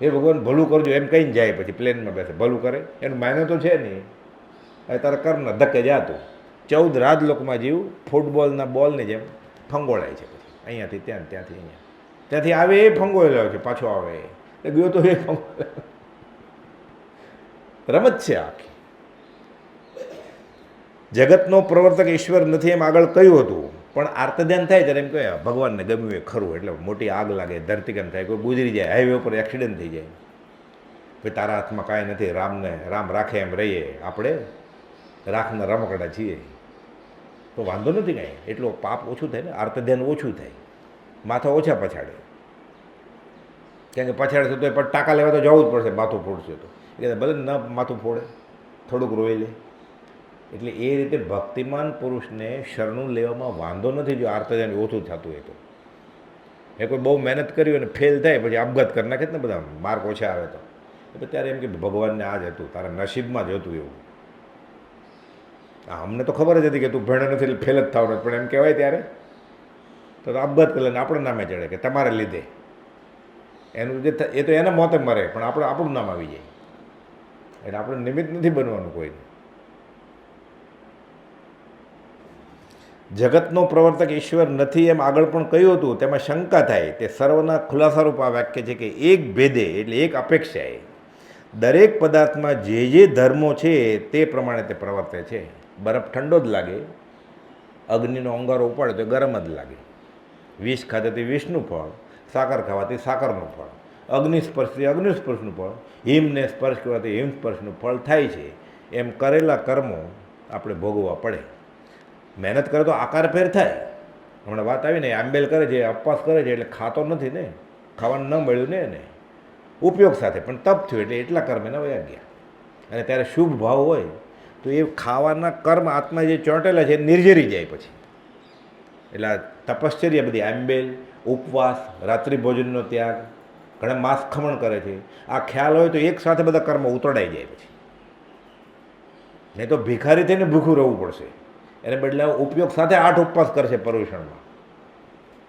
એ ભગવાન ભલું કરજો એમ કહીને જાય, પછી પ્લેનમાં બેસે, ભલું કરે એનું માયને તો છે નહીં. હવે તારા કર્મના ધક્કે જાતું. 14 રાજલોકમાં જીવ ફૂટબોલના બોલની જેમ ફંગોળાય છે. પછી અહીંયાથી ત્યાં, ત્યાંથી અહીંયા, ત્યાંથી આવે એ ફંગોળેલો છે, પાછો આવે એ ગયો તો એ ફંગોળે. રમત છે આખી. જગતનો પ્રવર્તક ઈશ્વર નથી એમ આગળ કહ્યું હતું, પણ આર્તધ્યાન થાય ત્યારે એમ કહે ભગવાનને ગમ્યું એ ખરું. એટલે મોટી આગ લાગે, ધરતીકંપ થાય, કોઈ ગુજરી જાય, હાઈવે ઉપર એક્સિડન્ટ થઈ જાય, ભાઈ તારા હાથમાં કાંઈ નથી, રામ રાખે એમ રહીએ, આપણે રાખના રમકડા છીએ, તો વાંધો નથી કાંઈ. એટલું પાપ ઓછું થાય ને, આર્તધ્યાન ઓછું થાય, માથા ઓછા પછાડે. કેમ કે પછાડશે તો પણ ટાંકા લેવા તો જવું જ પડશે, માથું ફોડશે તો. એટલે ભલે ન માથું ફોડે, થોડુંક રોઈ લે. એટલે એ રીતે ભક્તિમાન પુરુષને શરણું લેવામાં વાંધો નથી જો આર્તધ્યાન ઓછું થતું હોય તો. એ કોઈ બહુ મહેનત કરી હોય ને ફેલ થાય, પછી આપઘાત કરી નાખે ને, બધા માર્ક ઓછા આવે તો. એટલે ત્યારે એમ કે ભગવાનને આ જ હતું, તારા નસીબમાં જ હતું એવું. અમને તો ખબર જ હતી કે તું ભણ્યો નથી એટલે ફેલ જ થવાનું, પણ એમ કહેવાય ત્યારે તો આપઘાત કરે ને આપણે નામે ચડે કે તમારે લીધે. એનું જે એ તો એના મોતે મરે, પણ આપણે આપણું નામ આવી જાય. એટલે આપણે નિમિત્ત નથી બનવાનું કોઈ. જગતનો પ્રવર્તક ઈશ્વર નથી એમ આગળ પણ કહ્યું હતું, તેમાં શંકા થાય. તે સર્વના ખુલાસારૂપ આ વાક્ય છે કે એક ભેદે એટલે એક અપેક્ષાએ દરેક પદાર્થમાં જે જે ધર્મો છે તે પ્રમાણે તે પ્રવર્તે છે. બરફ ઠંડો જ લાગે, અગ્નિનો અંગારો ઉપાડે તો ગરમ જ લાગે. વિષ ખાવાથી વિષનું ફળ, સાકર ખાવાથી સાકરનું ફળ, અગ્નિ સ્પર્શથી અગ્નિસ્પર્શનું ફળ, હિમને સ્પર્શ કરવાથી હિમસ્પર્શનું ફળ થાય છે. એમ કરેલા કર્મો આપણે ભોગવવા પડે. મહેનત કરે તો આકાર ફેર થાય. હમણાં વાત આવી ને, આંબેલ કરે છે, ઉપવાસ કરે છે એટલે ખાતો નથી ને, ખાવાનું ન મળ્યું ને એને ઉપયોગ સાથે, પણ તપ થયું એટલે એટલા કર્મ એના વયા ગયા. અને ત્યારે શુભ ભાવ હોય તો એ ખાવાના કર્મ આત્મા જે ચોંટેલા છે એ નિર્જરી જાય પછી. એટલે આ તપશ્ચર્યા બધી, આંબેલ, ઉપવાસ, રાત્રિ ભોજનનો ત્યાગ, ઘણા માંસ ખમણ કરે છે, આ ખ્યાલ હોય તો એક સાથે બધા કર્મ ઉતરડાઈ જાય પછી. નહીં તો ભિખારી થઈને ભૂખું રહેવું પડશે. એને બદલે ઉપયોગ સાથે 8 ઉપવાસ કરશે પર્યુષણમાં,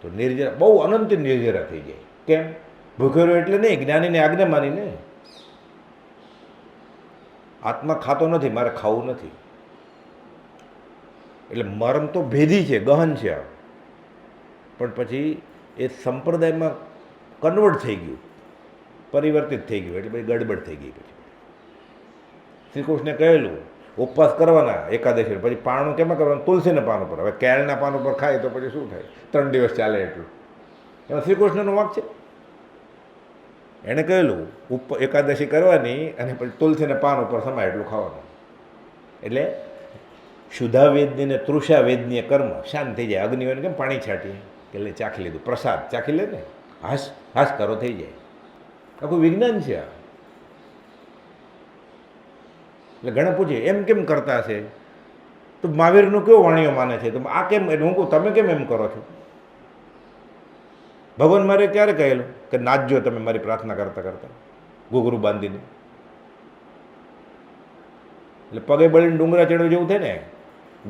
તો નિર્જરા બહુ અનંત નિર્જરા થઈ જાય. કેમ? ભૂખ્યો રહ્યો એટલે નહીં, જ્ઞાનીને આજ્ઞા માનીને. આત્મા ખાતો નથી, મારે ખાવું નથી. એટલે મર્મ તો ભેદી છે, ગહન છે, પણ પછી એ સંપ્રદાયમાં કન્વર્ટ થઈ ગયું, પરિવર્તિત થઈ ગયું, એટલે બધી ગડબડ થઈ ગઈ. પછી શ્રી કૃષ્ણે કહેલું ઉપવાસ કરવાના એકાદશી, પછી પારણું કેમાં કરવાનું? તુલસીના પાન ઉપર. હવે કેળના પાન ઉપર ખાય તો પછી શું થાય? 3 દિવસ ચાલે એટલું. એમાં શ્રી કૃષ્ણનો વાંક છે. એણે કહેલું એકાદશી કરવાની અને પછી તુલસીના પાન ઉપર સમાય એટલું ખાવાનું. એટલે શુદ્ધા વેદની ને તૃષા વેદનીય કર્મ શાંત થઈ જાય. અગ્નિઓને કેમ પાણી છાંટીએ કે લે ચાખી લીધું, પ્રસાદ ચાખી લે ને, હાશ હાશ કરો થઈ જાય. આખું વિજ્ઞાન છે આ. એટલે ઘણા પૂછે એમ કેમ કરતા હશે, તો મહાવીરનું કેવો વાણીઓ માને છે, તો આ કેમ? એટલે હું કહું તમે કેમ એમ કરો છો? ભગવાન મારે ક્યારે કહેલું કે નાચજો તમે મારી પ્રાર્થના કરતા કરતા ઘૂઘરું બાંધીને? એટલે પગે બળીને ડુંગરા ચડવું જેવું થાય ને.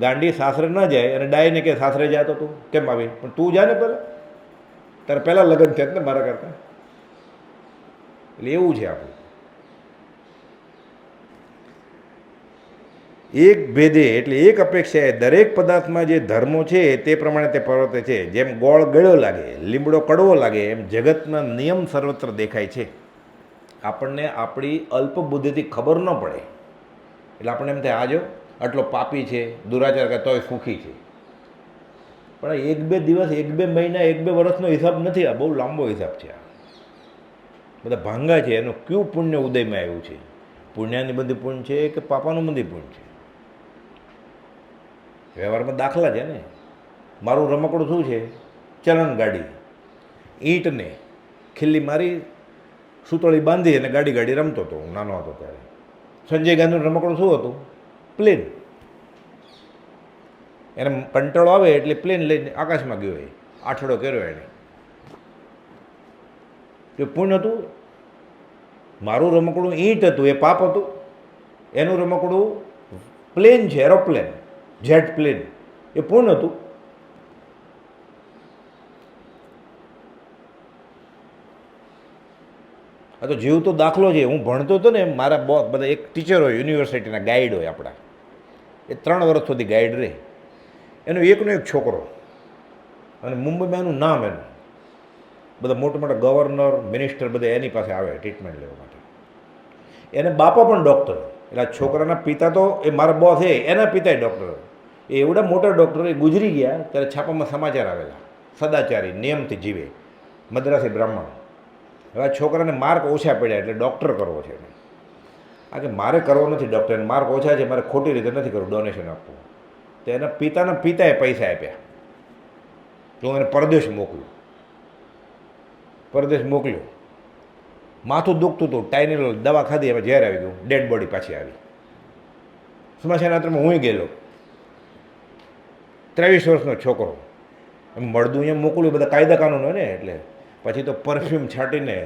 ગાંડી સાસરે ન જાય અને ડાયને કે સાસરે જાય તો તું કેમ આવી? પણ તું જા ને પહેલાં, તારે પહેલાં લગ્ન થયા ને મારા કરતા. એટલે એવું છે આપણું. એક ભેદે એટલે એક અપેક્ષાએ દરેક પદાર્થમાં જે ધર્મો છે તે પ્રમાણે તે પ્રવર્તે છે. જેમ ગોળ ગળ્યો લાગે, લીમડો કડવો લાગે, એમ જગતના નિયમ સર્વત્ર દેખાય છે. આપણને આપણી અલ્પ બુદ્ધિથી ખબર ન પડે એટલે આપણને એમ થાય આજો આટલો પાપી છે, દુરાચાર કરે તોય સુખી છે. પણ 1-2 દિવસ, 1-2 મહિના, 1-2 વર્ષનો હિસાબ નથી. આ બહુ લાંબો હિસાબ છે. આ બધા ભાંગા છે. એનું કયું પુણ્ય ઉદયમાં આવ્યું છે? પુણ્યની બધી પુણ્ય છે કે પાપાનું બધી પુણ્ય છે? વ્યવહારમાં દાખલા છે ને. મારું રમકડું શું છે? ચલણ ગાડી. ઈંટને ખીલ્લી મારી, સુતળી બાંધી અને ગાડી ગાડી રમતો હતો હું નાનો હતો ત્યારે. સંજય ગાંધીનું રમકડું શું હતું? પ્લેન. એને કંટાળો આવે એટલે પ્લેન લઈને આકાશમાં ગયો, એ આઠડો કર્યો એને. એ પુણ્ય હતું. મારું રમકડું ઈંટ હતું, એ પાપ હતું. એનું રમકડું પ્લેન છે, એરોપ્લેન, જેટ પ્લેન, એ પૂર્ણ હતું. આ તો જીવતો દાખલો છે. હું ભણતો હતો ને, મારા બધા એક ટીચર હોય, યુનિવર્સિટીના ગાઈડ હોય આપણા, એ 3 વર્ષ સુધી ગાઈડ રહે. એનો એકનો એક છોકરો, અને મુંબઈમાં એનું નામ, એનું બધા મોટા મોટા ગવર્નર, મિનિસ્ટર બધા એની પાસે આવે ટ્રીટમેન્ટ લેવા માટે. એને બાપા પણ ડૉક્ટર. એટલે આ છોકરાના પિતા તો એ મારા બોસ છે, એના પિતાએ ડૉક્ટર. એ એવડા મોટા ડૉક્ટર, એ ગુજરી ગયા ત્યારે છાપામાં સમાચાર આવેલા, સદાચારી, નિયમથી જીવે, મદ્રાસી બ્રાહ્મણ. હવે આ છોકરાને માર્ક ઓછા પડ્યા એટલે ડૉક્ટર કરવો છે. આ કે મારે કરવો નથી ડૉક્ટર, માર્ક ઓછા છે, મારે ખોટી રીતે નથી કરવું, ડોનેશન આપવું. તો એના પિતાના પિતાએ પૈસા આપ્યા તો હું એને પરદેશ મોકલું. પરદેશ મોકલ્યો. માથું દુખતું હતું, ટાઇનિલોલ દવા ખાધી, હવે ઝેર આવી ગયું, ડેડ બોડી પાછી આવી. સ્મશાન યાત્રામાં હું ગયેલો, 23 વર્ષનો છોકરો. એમ મળદું અહીંયા મોકલ્યું, બધા કાયદા કાનૂન હોય ને, એટલે પછી તો પરફ્યુમ છાંટીને,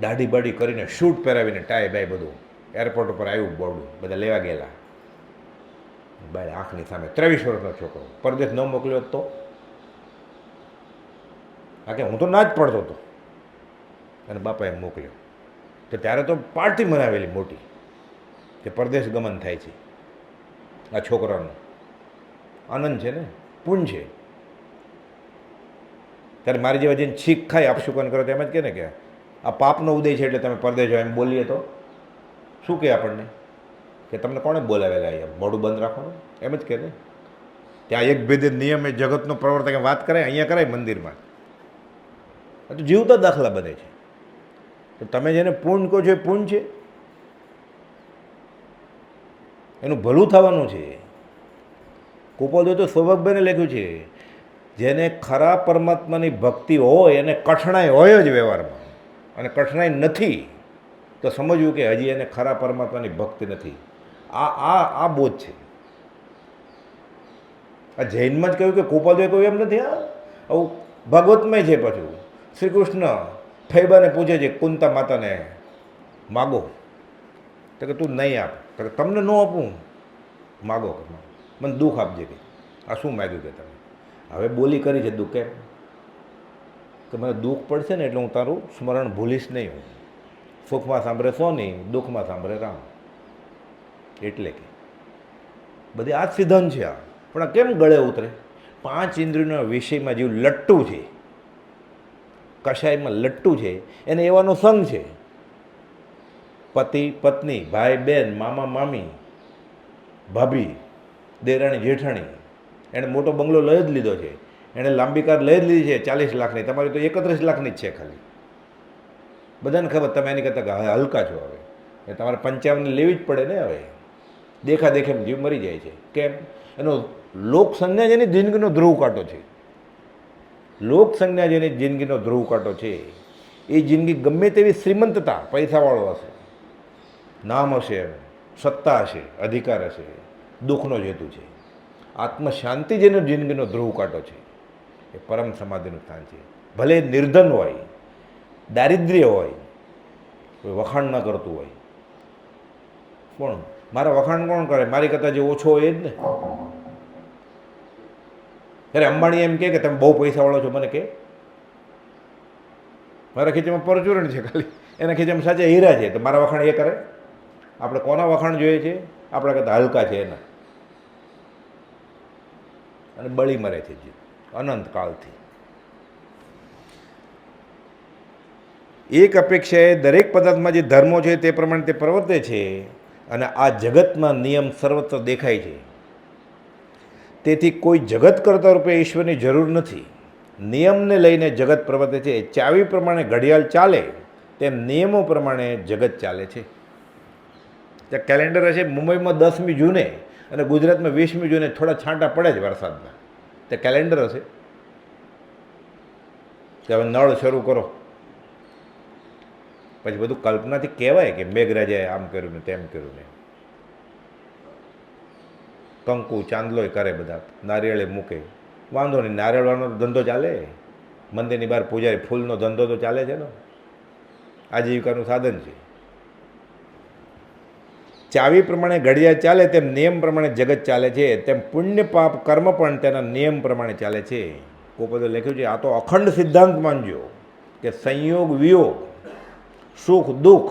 દાઢી બાઢી કરીને, શૂટ પહેરાવીને, ટાઈ બાય બધું એરપોર્ટ ઉપર આવ્યું બોર્ડું, બધા લેવા ગયેલા. બાય આંખની સામે 23 વર્ષનો છોકરો પરદેશ ન મોકલ્યો તો? હા કે હું તો ના જ પડતો હતો. અને બાપાએ મોકલ્યો. તો ત્યારે તો પાર્ટી મનાવેલી મોટી કે પરદેશ ગમન થાય છે આ છોકરાનો. આનંદ છે ને, પુણ્ય છે. ત્યારે મારી જેવા જઈને છીક ખાઈ આપશુકન કરો તો એમ જ કહે ને કે આ પાપનો ઉદય છે એટલે તમે પરદેશ જાઓ એમ બોલીએ તો શું કહે આપણને કે તમને કોણે બોલાવેલા એમ મોઢું બંધ રાખવાનું એમ જ કહે ને. ત્યાં એક ભેદે નિયમ એ જગતનો પ્રવર્તક વાત કરાય, અહીંયા કરાય મંદિરમાં. તો જીવતા દાખલા બને છે. તો તમે જેને પૂર્ણ કહો છો એ પૂર્ણ છે, એનું ભલું થવાનું છે. કુપોદે તો સૌભાગભાઈને લખ્યું છે, જેને ખરા પરમાત્માની ભક્તિ હોય એને કઠણાઈ હોય જ વ્યવહારમાં, અને કઠણાઈ નથી તો સમજવું કે હજી એને ખરા પરમાત્માની ભક્તિ નથી. આ બોધ છે. આ જૈનમાં જ કહ્યું કે કુપોદે કહ્યું એમ નથી. આવું ભાગવતમાં છે. પાછું શ્રી કૃષ્ણ ફૈબાને પૂછે છે કુંતા માતાને માગો, તો કે તું નહીં આપ, તો કે તમને ન આપું, માગો, મને દુઃખ આપજે. કે આ શું માગ્યું કે તમે હવે બોલી કરી છે દુઃખ, કેમ કે મને દુઃખ પડશે ને એટલે હું તારું સ્મરણ ભૂલીશ નહીં. હું સુખમાં સાંભળે સોની, દુઃખમાં સાંભળે રામ. એટલે કે બધી આ જ સિદ્ધાંત છે. આ પણ આ કેમ ગળે ઉતરે? 5 ઇન્દ્રિયોના વિષયમાં જેવું લટ્ટું છે, કશાયમાં લટ્ટું છે, એને એવાનો સંગ છે. પતિ પત્ની, ભાઈ બહેન, મામા મામી, ભાભી, દેરાણી જેઠાણી, એણે મોટો બંગલો લઈ જ લીધો છે, એણે લાંબી કાર લઈ જ લીધી છે 40 લાખની, તમારી તો 31 લાખની જ છે ખાલી. બધાને ખબર તમે એની કરતાં કે હલકા છો. હવે એ તમારે 55 લેવી જ પડે ને. હવે દેખા દેખેમ જીવ મરી જાય છે. કેમ? એનો લોક સંજ્ઞા જેની જિંદગીનો ધ્રુવ કાંટો છે. લોક સંજ્ઞા જેની જિંદગીનો ધ્રુવ કાંટો છે, એ જિંદગી ગમે તેવી શ્રીમંતતા, પૈસાવાળો હશે, નામ હશે, સત્તા હશે, અધિકાર હશે, દુઃખનો જ હેતુ છે. આત્મશાંતિ જેનો જિંદગીનો ધ્રુવ કાંટો છે, એ પરમ સમાધિનું સ્થાન છે. ભલે નિર્ધન હોય, દારિદ્ર્ય હોય, કોઈ વખાણ ન કરતું હોય. કોણ મારા વખાણ કોણ કરે? મારી કરતાં જે ઓછો હોય એ જ ને. અરે અંબાણી એમ કે તમે બહુ પૈસાવાળો છો, મને કે મારા ખીચામાં પરચુરણ છે ખાલી, એના ખીચામાં સાચા હીરા છે, તો મારા વખાણ એ કરે? આપણે કોના વખાણ જોઈએ છે? આપણા કરતાં હલકા છે એના. અને બળી મરે છે અનંત કાળથી. એક અપેક્ષાએ દરેક પદાર્થમાં જે ધર્મો છે તે પ્રમાણે તે પ્રવર્તે છે, અને આ જગતમાં નિયમ સર્વત્ર દેખાય છે. તેથી કોઈ જગત કરતા રૂપે ઈશ્વરની જરૂર નથી. નિયમને લઈને જગત પ્રવર્તે છે. ચાવી પ્રમાણે ઘડિયાળ ચાલે તેમ નિયમો પ્રમાણે જગત ચાલે છે. ત્યાં કેલેન્ડર હશે મુંબઈમાં 10મી જૂને અને ગુજરાતમાં 20મી જૂને થોડા છાંટા પડે જ વરસાદના, તે કેલેન્ડર હશે. કે હવે નળ શરૂ કરો, પછી બધું કલ્પનાથી કહેવાય કે મેઘરાજાએ આમ કર્યું ને તેમ કર્યું ને. કંકુ ચાંદલોય કરે, બધા નારિયેળે મૂકે, વાંધો નહીં, નારિયેળવાનો ધંધો ચાલે. મંદિરની બહાર પૂજારી ફૂલનો ધંધો તો ચાલે છે ને, આજીવિકાનું સાધન છે. ચાવી પ્રમાણે ઘડિયાળ ચાલે તેમ નિયમ પ્રમાણે જગત ચાલે છે, તેમ પુણ્ય પાપ કર્મ પણ તેના નિયમ પ્રમાણે ચાલે છે. કોપદે લખ્યું છે, આ તો અખંડ સિદ્ધાંત માનજો કે સંયોગ વિયોગ, સુખ દુઃખ,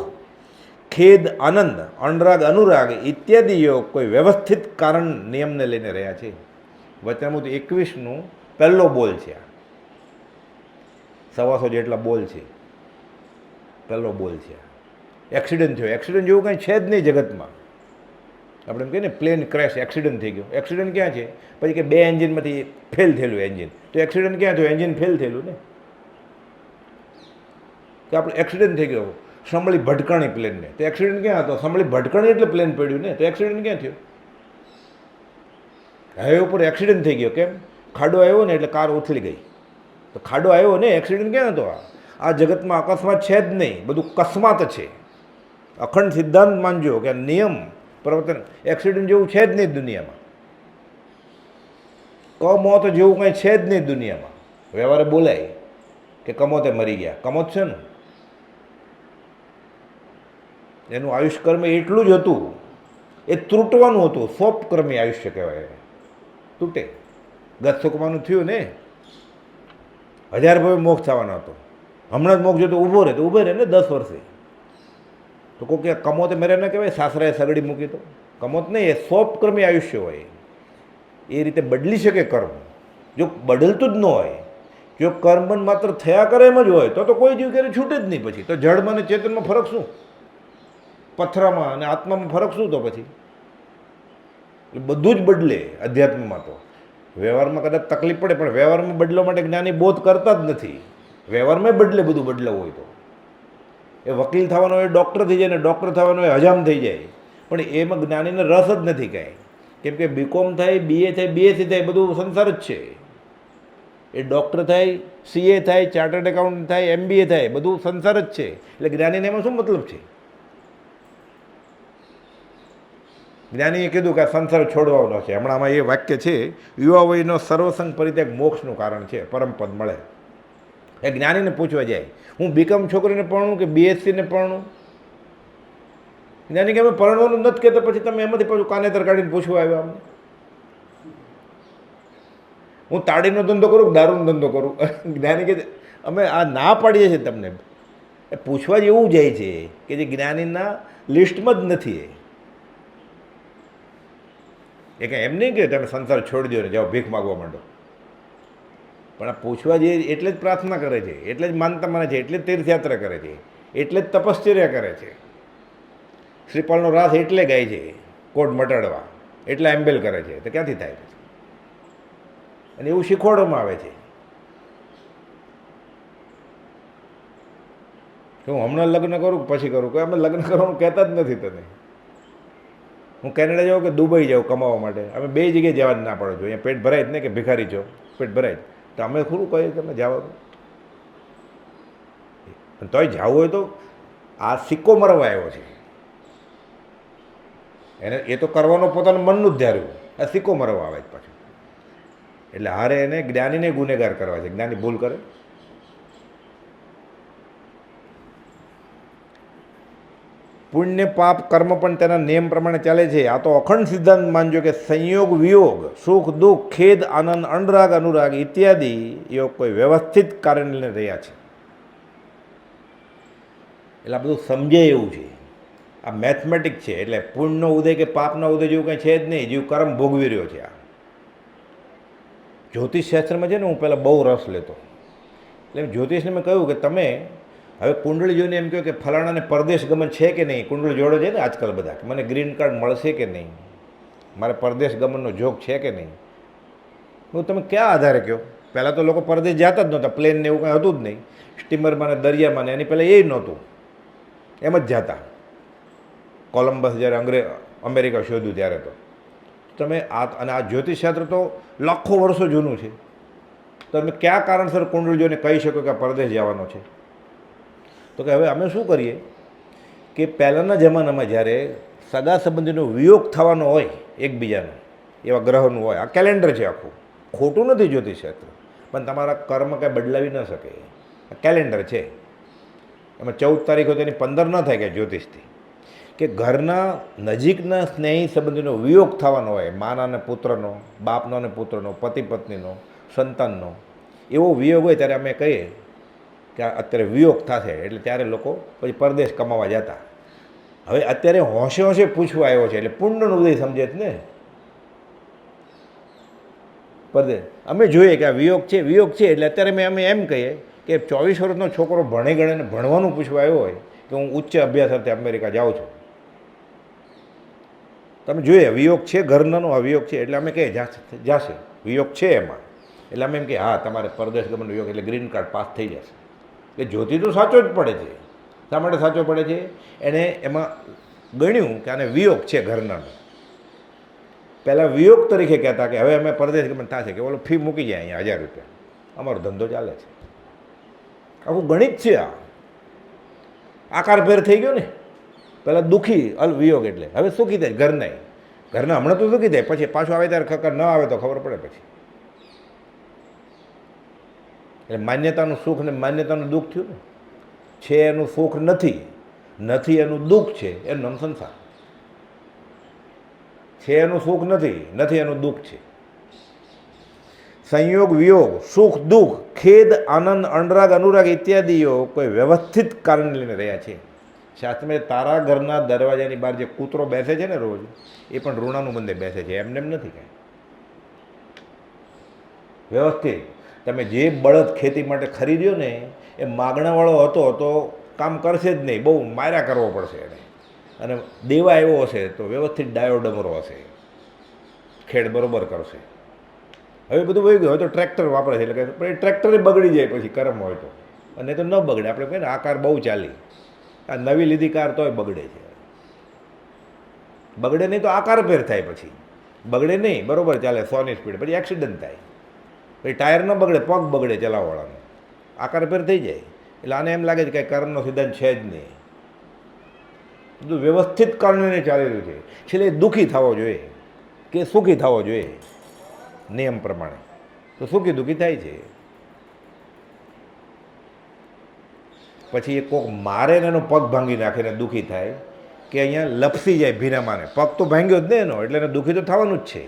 ખેદ આનંદ, અનુરાગ અનુરાગ ઇત્યાદિ યોગ કોઈ વ્યવસ્થિત કારણ નિયમને લઈને રહ્યા છે. વચનામૃત 21નું પહેલો બોલ છે. આ 125 જેટલા બોલ છે, પહેલો બોલ છે. એક્સિડન્ટ થયો, એક્સિડન્ટ જેવું કંઈ છે જ નહીં જગતમાં. આપણે એમ કહીએ ને પ્લેન ક્રેશ, એક્સિડન્ટ થઈ ગયો. એક્સિડન્ટ ક્યાં છે? પછી કે 2 એન્જિનમાંથી ફેલ થયેલું એન્જિન, તો એક્સિડન્ટ ક્યાં થયું? એન્જિન ફેલ થયેલું ને. કે આપણે એક્સિડન્ટ થઈ ગયો, સંભળી ભટકાણી પ્લેનને, તો એક્સિડન્ટ ક્યાં હતો? સંભળી ભટકાણી એટલે પ્લેન પડ્યું ને, તો એક્સિડન્ટ ક્યાં થયો? હાઈવે ઉપર એક્સિડન્ટ થઈ ગયો. કેમ? ખાડો આવ્યો ને એટલે કાર ઉથલી ગઈ. તો ખાડો આવ્યો ને, એક્સિડન્ટ ક્યાં હતો? આ જગતમાં અકસ્માત છે જ નહીં, બધું કસ્માત છે. અખંડ સિદ્ધાંત માનજો કે નિયમ પ્રવર્તન, એક્સિડન્ટ જેવું છે જ નહીં દુનિયામાં. કમોત જેવું કંઈ છે જ નહીં દુનિયામાં. વ્યવહારે બોલાય કે કમોતે મરી ગયા, કમોત છે ને, એનું આયુષ્કર્મ એટલું જ હતું, એ તૂટવાનું હતું. સોપકર્મી આયુષ્ય કહેવાય એને, તૂટે. ગત સુખમાનું થયું ને, 1000 ભવે મોક્ષ થવાનો હતો, હમણાં જ મોક્ષ તો ઊભો રહે તો ઊભો રહે ને 10 વર્ષે. તો કોઈ કે કમોતે મેરે ન કહેવાય સાસરાએ સગડી મૂકી તો કમોત નહીં, એ સોપક્રમી આયુષ્ય હોય, એ રીતે બદલી શકે કર્મ. જો બદલતું જ ન હોય, જો કર્મ માત્ર થયા કરે એમ જ હોય તો કોઈ જીવ ક્યારે છૂટે જ નહીં. પછી તો જળમાં અને ચેતનમાં ફરક શું? પથરામાં અને આત્મામાં ફરક શું? તો પછી બધું જ બદલે. અધ્યાત્મમાં તો વ્યવહારમાં કદાચ તકલીફ પડે, પણ વ્યવહારમાં બદલવા માટે જ્ઞાની બોધ કરતા જ નથી. વ્યવહારમાં બદલે, બધું બદલાવું હોય તો એ વકીલ થવાનો હોય ડૉક્ટર થઈ જાય, ને ડૉક્ટર થવાનો હોય હજામ થઈ જાય, પણ એમાં જ્ઞાનીને રસ જ નથી કાંઈ. કેમ કે બીકોમ થાય, બીએ થાય, બીએસસી થાય, બધું સંસાર જ છે. એ ડૉક્ટર થાય, સીએ થાય, ચાર્ટર્ડ એકાઉન્ટ થાય, એમબીએ થાય, બધું સંસાર જ છે. એટલે જ્ઞાનીને એમાં શું મતલબ છે? જ્ઞાનીએ કીધું કે આ સંસાર છોડવાનો છે. હમણાં આમાં એ વાક્ય છે, યુવા વયનો સર્વસંગ પરિત્યાગ મોક્ષનું કારણ છે, પરમપદ મળે. એ જ્ઞાનીને પૂછવા જાય, હું બીકોમ છોકરીને પરણું કે બીએસસીને પરણું? જ્ઞાની કે અમે પરણવાનું નથી કહેતા, પછી તમે એમાંથી પાછું કાનેતર કાઢીને પૂછવા આવ્યા અમને? હું તાળીનો ધંધો કરું, દારૂનો ધંધો કરું? જ્ઞાની કે અમે આ ના પાડીએ છીએ તમને. એ પૂછવા જ એવું જાય છે કે જે જ્ઞાનીના લિસ્ટમાં જ નથી. એ કંઈ એમ નહીં કે તમે સંસાર છોડી દો ને જાઓ ભીખ માગવા માંડો. પણ આ પૂછવા જે એટલે જ પ્રાર્થના કરે છે, એટલે જ માનતા માને છે, એટલે જ તીર્થયાત્રા કરે છે, એટલે જ તપશ્ચર્યા કરે છે. શ્રીપાલનો રાસ એટલે ગાય છે કોટ મટાડવા, એટલા એમ્બેલ કરે છે. તો ક્યાંથી થાય? અને એવું શીખવાડવામાં આવે છે કે હું હમણાં લગ્ન કરું પછી કરું. કે અમે લગ્ન કરવાનું કહેતા જ નથી તને. હું કેનેડા જાઉં કે દુબઈ જાઉં કમાવા માટે, અમે બે જગ્યાએ જવા જ ના પાડો છો. અહીંયા પેટ ભરાય જ ને કે ભિખારી છો, પેટ ભરાય જ. તો અમે થોડું કહીએ તમે જવાનું? તોય જવું હોય તો આ સિક્કો મરવા આવ્યો છે એને, એ તો કરવાનો પોતાનું મનનું જ ધાર્યું, આ સિક્કો મરવા આવે જ પાછું. એટલે હારે એને જ્ઞાનીને ગુનેગાર કરવા છે. જ્ઞાની ભૂલ કરે? પુણ્ય પાપ કર્મ પણ તેના નિયમ પ્રમાણે ચાલે છે. આ તો અખંડ સિદ્ધાંત માનજો કે સંયોગ વિયોગ, સુખ દુઃખ, ખેદ આનંદ, અનુરાગ અનુરાગ ઇત્યાદિ એવો કોઈ વ્યવસ્થિત કાર્યને રહ્યા છે. એટલે આ બધું સમજે એવું છે. આ મેથમેટિક છે. એટલે પુણ્યનો ઉદય કે પાપનો ઉદય જેવું કંઈ છે જ નહીં. જેવું કર્મ ભોગવી રહ્યો છે. આ જ્યોતિષશાસ્ત્રમાં છે ને, હું પહેલાં બહુ રસ લેતો. એટલે જ્યોતિષને મેં કહ્યું કે તમે હવે કુંડળી જોઈને એમ કહો કે ફલાણાને પરદેશ ગમન છે કે નહીં. કુંડળી જોડે છે ને આજકાલ બધા, કે મને ગ્રીન કાર્ડ મળશે કે નહીં, મારે પરદેશ ગમનનો જોગ છે કે નહીં. હું તમે ક્યાં આધારે કહો? પહેલાં તો લોકો પરદેશ જતા જ નહોતા, પ્લેન ને એવું કંઈ હતું જ નહીં. સ્ટીમરમાં ને દરિયામાં ને એની પહેલાં એ નહોતું, એમ જ જતા. કોલમ્બસ જ્યારે અમેરિકા શોધ્યું ત્યારે તો તમે આ, અને આ જ્યોતિષશાસ્ત્ર તો લાખો વર્ષો જૂનું છે. તો તમે કયા કારણસર કુંડળી જોઈને કહી શકો કે આ પરદેશ જવાનો છે? તો કે હવે અમે શું કરીએ કે પહેલાંના જમાનામાં જ્યારે સગા સંબંધીનો વિયોગ થવાનો હોય એકબીજાનો, એવા ગ્રહોનું હોય, આ કેલેન્ડર છે આખું, ખોટું નથી જ્યોતિષશાસ્ત્ર, પણ તમારા કર્મ કાંઈ બદલાવી ન શકે. આ કેલેન્ડર છે. એમાં 14 તારીખો તેની 15 ન થાય કે જ્યોતિષથી, કે ઘરના નજીકના સ્નેહી સંબંધીનો વિયોગ થવાનો હોય, માના અને પુત્રનો, બાપનો અને પુત્રનો, પતિ પત્નીનો, સંતાનનો, એવો વિયોગ હોય ત્યારે અમે કહીએ કે અત્યારે વિયોગ થશે. એટલે ત્યારે લોકો પછી પરદેશ કમાવા જતા. હવે અત્યારે હોંશે હોંશે પૂછવા આવ્યો છે, એટલે પુણ્યનો ઉદય સમજે જ ને. પરદેશ અમે જોઈએ કે આ વિયોગ છે, વિયોગ છે. એટલે અત્યારે અમે એમ કહીએ કે 24 વર્ષનો છોકરો ભણી ગણે ભણવાનું પૂછવા આવ્યો હોય કે હું ઉચ્ચ અભ્યાસ અર્થે અમેરિકા જાઉં છું, તમે જોઈએ વિયોગ છે ઘરનાનો, આ વિયોગ છે. એટલે અમે કહીએ જશે, વિયોગ છે એમાં. એટલે અમે એમ કે હા તમારે પરદેશ ગમનનો વિયોગ, એટલે ગ્રીન કાર્ડ પાસ થઈ જશે. એટલે જ્યોતિ તો સાચો જ પડે છે. શા માટે સાચો પડે છે? એણે એમાં ગણ્યું કે આને વિયોગ છે ઘરનાનો. પહેલાં વિયોગ તરીકે કહેતા કે હવે અમે પરદેશ ગમન થશે, કે ઓલો ફી મૂકી જાય અહીંયા 1000 રૂપિયા, અમારો ધંધો ચાલે છે. આખું ગણિત છે. આ આકાર ભેર થઈ ગયો ને. પહેલાં દુઃખી વિયોગ, એટલે હવે સુખી થાય ઘરના હમણાં તો સુખી થાય, પછી પાછું આવે ત્યારે ખબર ન આવે તો ખબર પડે પછી. એટલે માન્યતાનું સુખ ને માન્યતાનું દુઃખ થયું ને. છે એનું સુખ નથી એનું દુઃખ છે, એનું નામ સંસાર. છે એનું સુખ નથી એનું દુઃખ છે. સંયોગ વિયોગ, સુખ દુઃખ, ખેદ આનંદ, અનુરાગ અનુરાગ ઇત્યાદિઓ કોઈ વ્યવસ્થિત કારણ લઈને રહ્યા છે. શાસ્ત્રમાં તારા ઘરના દરવાજાની બહાર જે કૂતરો બેસે છે ને રોજ, એ પણ ઋણાનું બંધે બેસે છે, એમને એમ નથી કાંઈ. વ્યવસ્થિત. તમે જે બળદ ખેતી માટે ખરીદ્યો ને એ માગણાવાળો હતો તો કામ કરશે જ નહીં, બહુ માર્યા કરવો પડશે એને. અને દેવા આવ્યો હશે તો વ્યવસ્થિત ડાયો ડમરો હશે, ખેડ બરોબર કરશે. હવે બધું વહી ગયું, હવે તો ટ્રેક્ટર વાપરે છે, એટલે કે પણ એ ટ્રેક્ટરે બગડી જાય પછી કરમ હોય તો, અને તો ન બગડે. આપણે કહીએ ને આ કાર બહુ ચાલી, આ નવી લીધી કાર તોય બગડે છે. બગડે નહીં તો આકાર ફેર થાય, પછી બગડે નહીં, બરોબર ચાલે 100ની સ્પીડ, પછી એક્સિડન્ટ થાય, પછી ટાયર ન બગડે, પગ બગડે ચલાવવાળાનો, આકાર ફેર થઈ જાય. એટલે આને એમ લાગે છે કે કર્મનો સિદ્ધાંત છે જ નહીં, બધું વ્યવસ્થિત કારણે ચાલી રહ્યું છે. છેલ્લે દુઃખી થવો જોઈએ કે સુખી થવો જોઈએ નિયમ પ્રમાણે, તો સુખી દુઃખી થાય છે. પછી એ કોક મારે ને એનો પગ ભાંગી નાખે ને દુઃખી થાય, કે અહીંયા લપસી જાય ભીનામાને, પગ તો ભાંગ્યો જ ને એનો, એટલે એને દુઃખી તો થવાનું જ છે.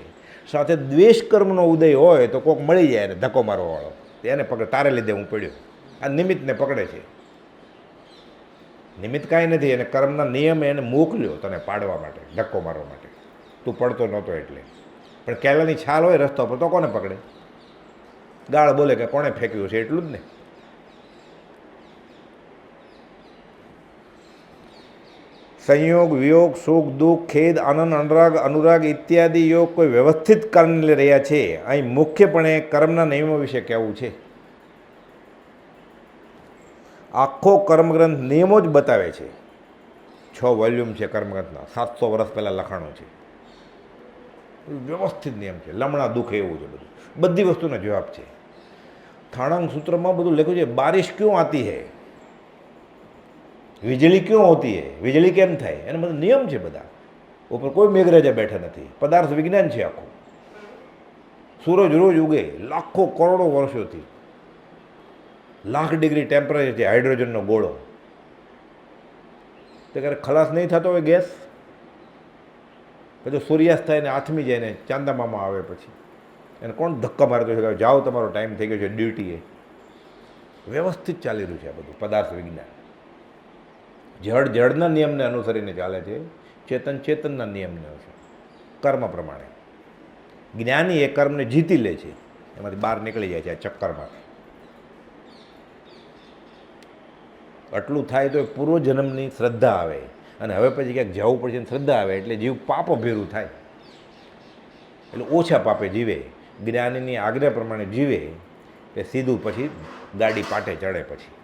સાથે દ્વેષ કર્મનો ઉદય હોય તો કોક મળી જાય એને ધક્કો મારવાવાળો, એને પકડે, તારે લીધે હું પડ્યો. આ નિમિત્તને પકડે છે. નિમિત્ત કાંઈ નથી, એને કર્મના નિયમે એને મોકલ્યો તને પાડવા માટે, ધક્કો મારવા માટે, તું પડતો નહોતો એટલે. પણ કેળાની છાલ હોય રસ્તા પર તો કોને પકડે? ગાળ બોલે કે કોણે ફેંક્યું છે, એટલું જ ને. સંયોગ વિયોગ, સુખ દુઃખ, ખેદ આનંદ, અનુરાગ અનુરાગ ઇત્યાદિ યોગ કોઈ વ્યવસ્થિત કારણે રહ્યા છે. અહીં મુખ્યપણે કર્મના નિયમો વિશે કહેવું છે. આખો કર્મગ્રંથ નિયમો જ બતાવે છે. 6 વોલ્યુમ છે કર્મગ્રંથના, 700 વર્ષ પહેલાં લખાણો છે. વ્યવસ્થિત નિયમ છે. લમણા દુઃખ એવું છે, બધું બધી વસ્તુનો જવાબ છે. થાણાંગ સૂત્રમાં બધું લખ્યું છે. બારિશ ક્यों આતી હૈ, વીજળી ક્यों હોતી હૈ, વીજળી કેમ થાય, એના બધા નિયમ છે. બધા ઉપર કોઈ મેઘરાજા બેઠા નથી, પદાર્થ વિજ્ઞાન છે આખું. સૂરજ રોજ ઉગે, લાખો કરોડો વર્ષોથી, લાખ ડિગ્રી ટેમ્પરેચર છે હાઇડ્રોજનનો ગોળો. તો ક્યારેક ખલાસ નહીં થતો હોય ગેસ, પછી સૂર્યાસ્ત થાય ને આથમી જાય ને ચાંદામામાં આવે, પછી એને કોણ ધક્કા મારતો છે કે જાઓ તમારો ટાઈમ થઈ ગયો છે ડ્યુટીએ. વ્યવસ્થિત ચાલી રહ્યું છે આ બધું પદાર્થ વિજ્ઞાન. જળ જળના નિયમને અનુસરીને ચાલે છે, ચેતન ચેતનના નિયમને અનુસરે, કર્મ પ્રમાણે. જ્ઞાની એ કર્મને જીતી લે છે, એમાંથી બહાર નીકળી જાય છે આ ચક્કરમાંથી. આટલું થાય તો પૂર્વજન્મની શ્રદ્ધા આવે, અને હવે પછી ક્યાંક જવું પડશે શ્રદ્ધા આવે, એટલે જીવ પાપો ભેરું થાય, એટલે ઓછા પાપે જીવે. જ્ઞાનીની આજ્ઞા પ્રમાણે જીવે તે સીધું પછી ગાડી પાટે ચડે. પછી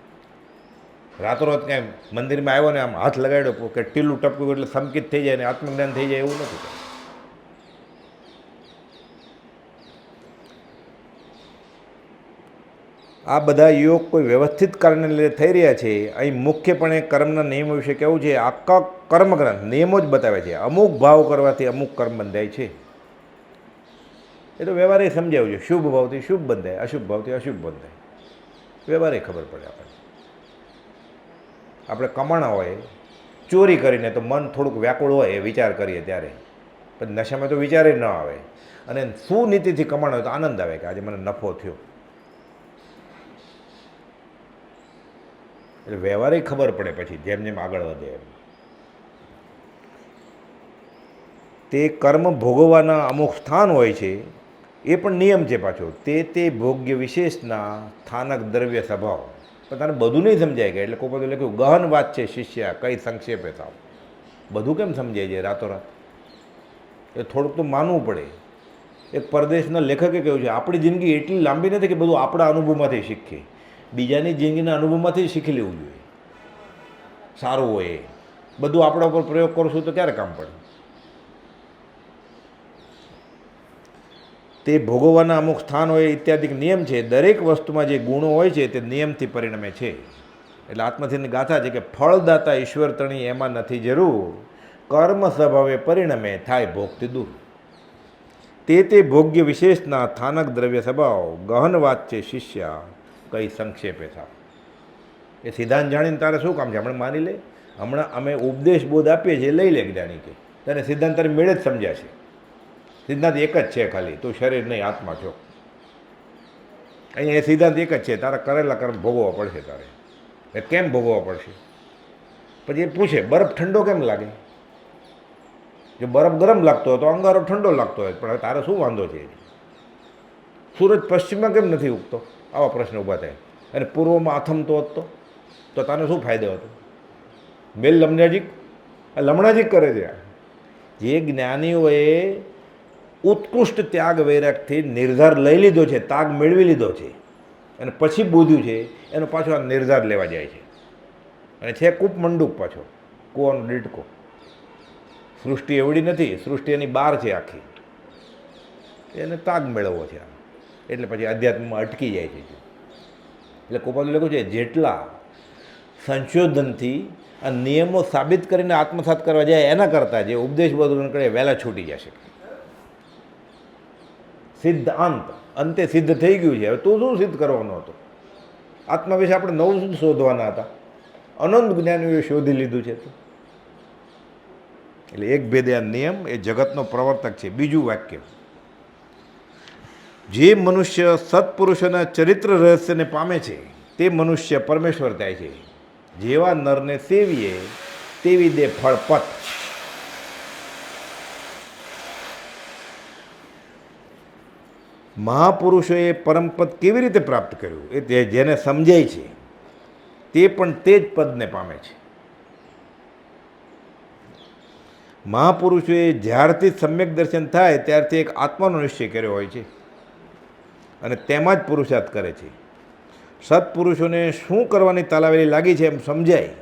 રાતોરાત કાંઈ મંદિરમાં આવ્યો ને આમ હાથ લગાડ્યો કે ટીલું ટપક્યું એટલે સંકિત થઈ જાય ને આત્મજ્ઞાન થઈ જાય, એવું નથી. આ બધા યોગ કોઈ વ્યવસ્થિત કારણે લીધે થઈ રહ્યા છે. અહીં મુખ્યપણે કર્મના નિયમો વિશે કહેવું છે. આખા કર્મગ્રંથ નિયમો જ બતાવે છે. અમુક ભાવ કરવાથી અમુક કર્મ બંધાય છે, એ તો વ્યવહારે સમજાવ્યું છે. શુભ ભાવથી શુભ બંધાય, અશુભ ભાવથી અશુભ બંધાય, વ્યવહારે ખબર પડે આપણને. આપણે કમાણા હોય, ચોરી કરીને તો મન થોડુંક વ્યાકુળ હોય, એ વિચાર કરીએ ત્યારે, પણ નશામાં તો વિચારે ન આવે. અને સુનીતિથી કમાણો હોય તો આનંદ આવે કે આજે મને નફો થયો. એટલે વ્યવહારે ખબર પડે પછી જેમ જેમ આગળ વધે એમ. તે કર્મ ભોગવવાના અમુક સ્થાન હોય છે, એ પણ નિયમ છે પાછો. તે ભોગ્ય વિશેષના સ્થાનક દ્રવ્ય સ્વભાવ. પણ તને બધું નહીં સમજાય ગયા, એટલે કોઈ બધું લખ્યું ગહન વાત છે શિષ્યા, કઈ સંક્ષેપે થાવ. બધું કેમ સમજાય જાય રાતોરાત? એ થોડુંક તો માનવું પડે. એક પરદેશના લેખકે કહ્યું છે, આપણી જિંદગી એટલી લાંબી નથી કે બધું આપણા અનુભવમાંથી શીખીએ, બીજાની જિંદગીના અનુભવમાંથી શીખી લેવું જોઈએ. સારું હોય એ બધું આપણા ઉપર પ્રયોગ કરશું તો ક્યારે કામ પડે? તે ભોગવવાના અમુક સ્થાન હોય ઇત્યાદિક નિયમ છે. દરેક વસ્તુમાં જે ગુણો હોય છે તે નિયમથી પરિણમે છે. એટલે આત્મધ્યાનની ગાથા છે કે ફળદાતા ઈશ્વર તણી એમાં નથી જરૂર, કર્મ સ્વભાવે પરિણમે થાય ભોગથી દૂર. તે ભોગ્ય વિશેષના સ્થાનક દ્રવ્ય સ્વભાવ ગહન વાત છે શિષ્યા, કઈ સંક્ષેપે થાવ. એ સિદ્ધાંત જાણીને તારે શું કામ છે? હમણાં માની લે, હમણાં અમે ઉપદેશ બોધ આપીએ છીએ, લઈ લે જ્ઞાની કે તને સિદ્ધાંત તારે મેળે જ સમજાશે. સિદ્ધાંત એક જ છે ખાલી, તું શરીર નહીં આત્મા છો. અહીંયા એ સિદ્ધાંત એક જ છે, તારા કરેલા કર્મ ભોગવવા પડશે તારે. એ કેમ ભોગવવા પડશે? પછી એ પૂછે બરફ ઠંડો કેમ લાગે? જો બરફ ગરમ લાગતો હોય તો અંગારો ઠંડો લાગતો હોય, પણ હવે તારે શું વાંધો છે? સૂરજ પશ્ચિમમાં કેમ નથી ઉગતો? આવા પ્રશ્ન ઊભા થાય. અને પૂર્વમાં આથમતો હતો તો તને શું ફાયદો હતો? બેલ લમણાજીક કરે છે. જે જ્ઞાનીઓએ ઉત્કૃષ્ટ ત્યાગ વૈરાગથી નિર્ધાર લઈ લીધો છે, તાગ મેળવી લીધો છે અને પછી બોધ્યું છે, એનો પાછો આ નિર્ધાર લેવા જાય છે. અને છે કૂપ મંડૂક, પાછો કૂવાનો દીટકો. સૃષ્ટિ એવડી નથી, સૃષ્ટિ એની બહાર છે આખી, એને તાગ મેળવવો છે. એટલે પછી અધ્યાત્મમાં અટકી જાય છે. એટલે કૃપાલુ લખ્યું છે, જેટલા સંશોધનથી આ નિયમો સાબિત કરીને આત્મસાત કરવા જાય એના કરતાં જે ઉપદેશ બધું કરે વહેલા છૂટી જશે. સિદ્ધ અંતે સિદ્ધ થઈ ગયું છે. હવે તું શું સિદ્ધ કરવાનો હતો? આત્મા વિશે આપણે નવું શું શોધવાના હતા? અનંત જ્ઞાનીઓએ શોધી લીધું છે. એટલે એક ભેદે આ નિયમ એ જગતનો પ્રવર્તક છે. બીજું વાક્ય, જે મનુષ્ય સત્પુરુષોના ચરિત્ર રહસ્યને પામે છે તે મનુષ્ય પરમેશ્વર થાય છે. જેવા નરને સેવીએ તેવી દે ફળપત. મહાપુરુષોએ પરમપદ કેવી રીતે પ્રાપ્ત કર્યું? એ જેને સમજાય છે તે પણ તે જ પદને પામે છે. મહાપુરુષોએ જ્યારથી સમ્યક દર્શન થાય ત્યારથી એક આત્માનો નિશ્ચય કર્યો હોય છે અને તેમાં જ પુરુષાર્થ કરે છે. સત્પુરુષોને શું કરવાની તાલાવેલી લાગી છે એમ સમજાય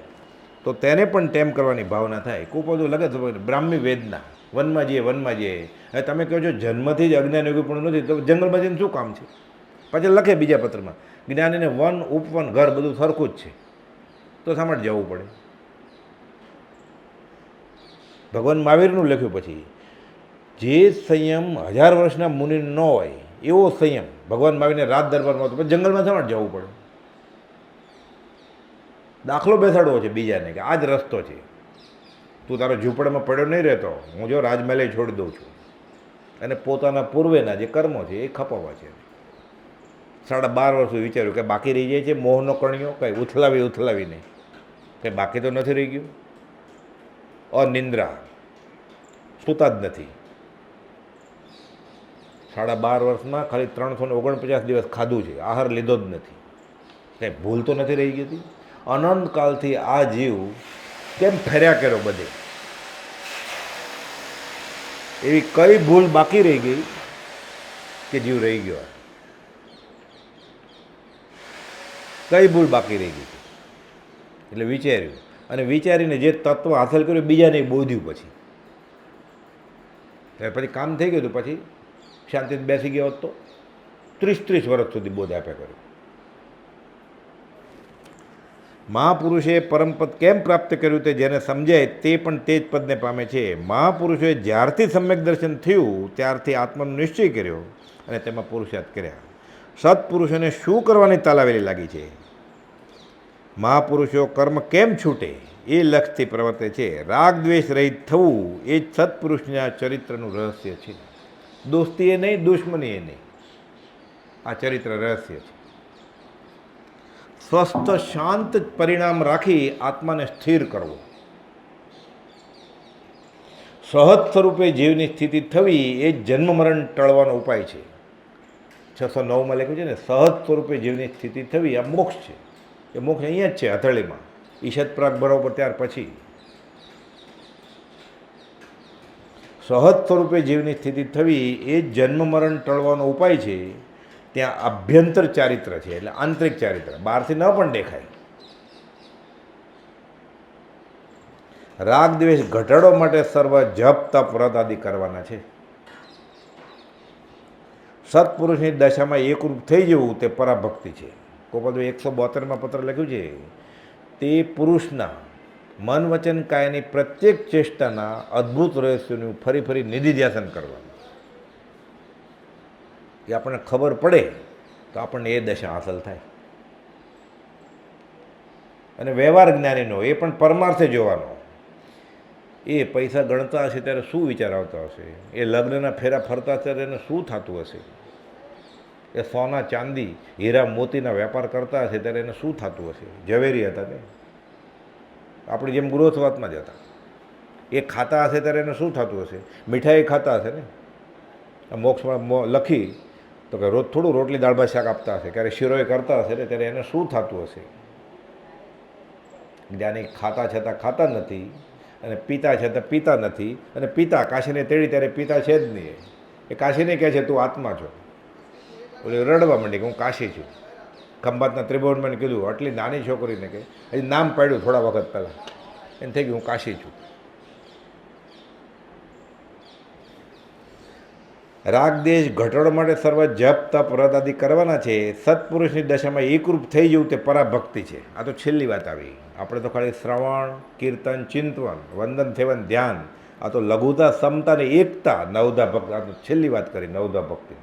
તો તેને પણ તેમ કરવાની ભાવના થાય. ખૂબ બધું લગે છે બ્રાહ્મી વેદના, વનમાં જઈએ. હવે તમે કહો છો જન્મથી જ અજ્ઞાન યોગી પણ નથી, તો જંગલમાં જઈને શું કામ છે? પછી લખે બીજા પત્રમાં, જ્ઞાનીને વન ઉપવન ઘર બધું સરખું જ છે, તો શા માટે જવું પડે? ભગવાન મહાવીરનું લખ્યું પછી, જે સંયમ 1000 વર્ષના મુનિ ન હોય એવો સંયમ ભગવાન મહાવીરને રાત દરબારમાં હતો, પછી જંગલમાં શા માટે જવું પડે? દાખલો બેસાડવો છે બીજાને કે આ જ રસ્તો છે, તું તારો ઝૂંપડામાં પડ્યો નહીં રહેતો, હું જો રાજમહેલે છોડી દઉં છું. અને પોતાના પૂર્વેના જે કર્મો છે એ ખપાવવા છે. 12.5 વર્ષ વિચાર્યું કે બાકી રહી જાય છે મોહનો કણિયો, કંઈ ઉથલાવીને કંઈ બાકી તો નથી રહી ગયું. અનિંદ્રા, સૂતા જ નથી. 12.5 વર્ષમાં ખાલી 349 દિવસ ખાધું છે, આહાર લીધો જ નથી. કંઈ ભૂલ તો નથી રહી ગઈ હતી? અનંતકાલથી આ જીવ કેમ ફર્યા કર્યો બધે? એવી કઈ ભૂલ બાકી રહી ગઈ કે જીવ રહી ગયો? કઈ ભૂલ બાકી રહી ગઈ? એટલે વિચાર્યું, અને વિચારીને જે તત્વ હાંસલ કર્યું બીજાને બોધ્યું. પછી કામ થઈ ગયું. પછી શાંતિથી બેસી ગયો હતો 30 વર્ષ સુધી બોધ આપ્યા કર્યું. મહાપુરુષે પરમપદ કેમ પ્રાપ્ત કર્યું તે જેને સમજાય તે પણ તે જ પદને પામે છે. મહાપુરુષોએ જ્યારથી સમ્યક દર્શન થયું ત્યારથી આત્માનો નિશ્ચય કર્યો અને તેમાં પુરુષાર્થ કર્યા. સત્પુરુષોને શું કરવાની તાલાવેલી લાગી છે? મહાપુરુષો કર્મ કેમ છૂટે એ લક્ષ્યથી પ્રવર્તે છે. રાગ દ્વેષ રહિત થવું એ જ સત્પુરુષના ચરિત્રનું રહસ્ય છે. દોસ્તી એ નહીં, દુશ્મની એ નહીં, આ ચરિત્ર રહસ્ય છે. સ્વસ્થ શાંત પરિણામ રાખી આત્માને સ્થિર કરવો. સહજ સ્વરૂપે જીવની સ્થિતિ થવી એ જન્મ મરણ ટળવાનો ઉપાય છે. 609માં લખ્યું છે ને, સહજ સ્વરૂપે જીવની સ્થિતિ થવી આ મોક્ષ છે. એ મોક્ષ અહીંયા જ છે, હથેળીમાં. ઈશત પ્રાગ બરોબર ત્યાર પછી સહજ સ્વરૂપે જીવની સ્થિતિ થવી એ જન્મ મરણ ટળવાનો ઉપાય છે. ત્યાં આભ્યંતર ચારિત્ર છે, એટલે આંતરિક ચારિત્ર, બહારથી ન પણ દેખાય. રાગ દ્વેષ ઘટાડવા માટે સર્વ જપ તપ વ્રત આદિ કરવાના છે. સત્પુરુષની દશામાં એકરૂપ થઈ જવું તે પરાભક્તિ છે. ગોપાલ 172માં પત્ર લખ્યું છે, તે પુરુષના મન વચન કાયની પ્રત્યેક ચેષ્ટાના અદ્ભુત રહસ્યોનું ફરી નિધિ ધ્યાસન કરવાનું. એ આપણને ખબર પડે તો આપણને એ દશા હાંસલ થાય. અને વ્યવહાર જ્ઞાનીનો એ પણ પરમાર્થે જોવાનો. એ પૈસા ગણતા હશે ત્યારે શું વિચાર આવતો હશે? એ લગ્નના ફેરા ફરતા ત્યારે એને શું થતું હશે? એ સોના ચાંદી હીરા મોતીના વેપાર કરતા હશે ત્યારે એને શું થતું હશે? ઝવેરી હતા ને, આપણી જેમ ગૃહસ્થવાતમાં જ હતા. એ ખાતા હશે ત્યારે એને શું થતું હશે? મીઠાઈ ખાતા હશે ને. આ મોક્ષમાં લખી તો કે રોજ થોડું રોટલી દાળ ભાત શાક આપતા હશે, ક્યારે શિરોય કરતા હશે ને ત્યારે એને શું થતું હશે? જ્ઞાની ખાતા છતાં ખાતા નથી, અને પિતા છતાં પીતા નથી, અને પિતા કાશીને તેડી ત્યારે પિતા છે જ નહીં. એ કાશીને કહે છે તું આત્મા છો. એટલે રડવા માંડી કે હું કાશી છું. ખંભાતના ત્રિભુવનમાં કીધું, આટલી નાની છોકરીને કે હજી નામ પાડ્યું થોડા વખત પહેલાં, એને થઈ ગયું હું કાશી છું. રાગદેશ ઘટાડવા માટે સર્વ જપ તપ વ્રત આદિ કરવાના છે. સત્પુરુષની દશામાં એકરૂપ થઈ જવું તે પરાભક્તિ છે. આ તો છેલ્લી વાત આવી. આપણે તો ખાલી શ્રવણ કીર્તન ચિંતન વંદન સેવન ધ્યાન, આ તો લઘુતા સમતા ને એકતા નવધા ભક્તિ, આ તો છેલ્લી વાત કરી નવધા ભક્તિ.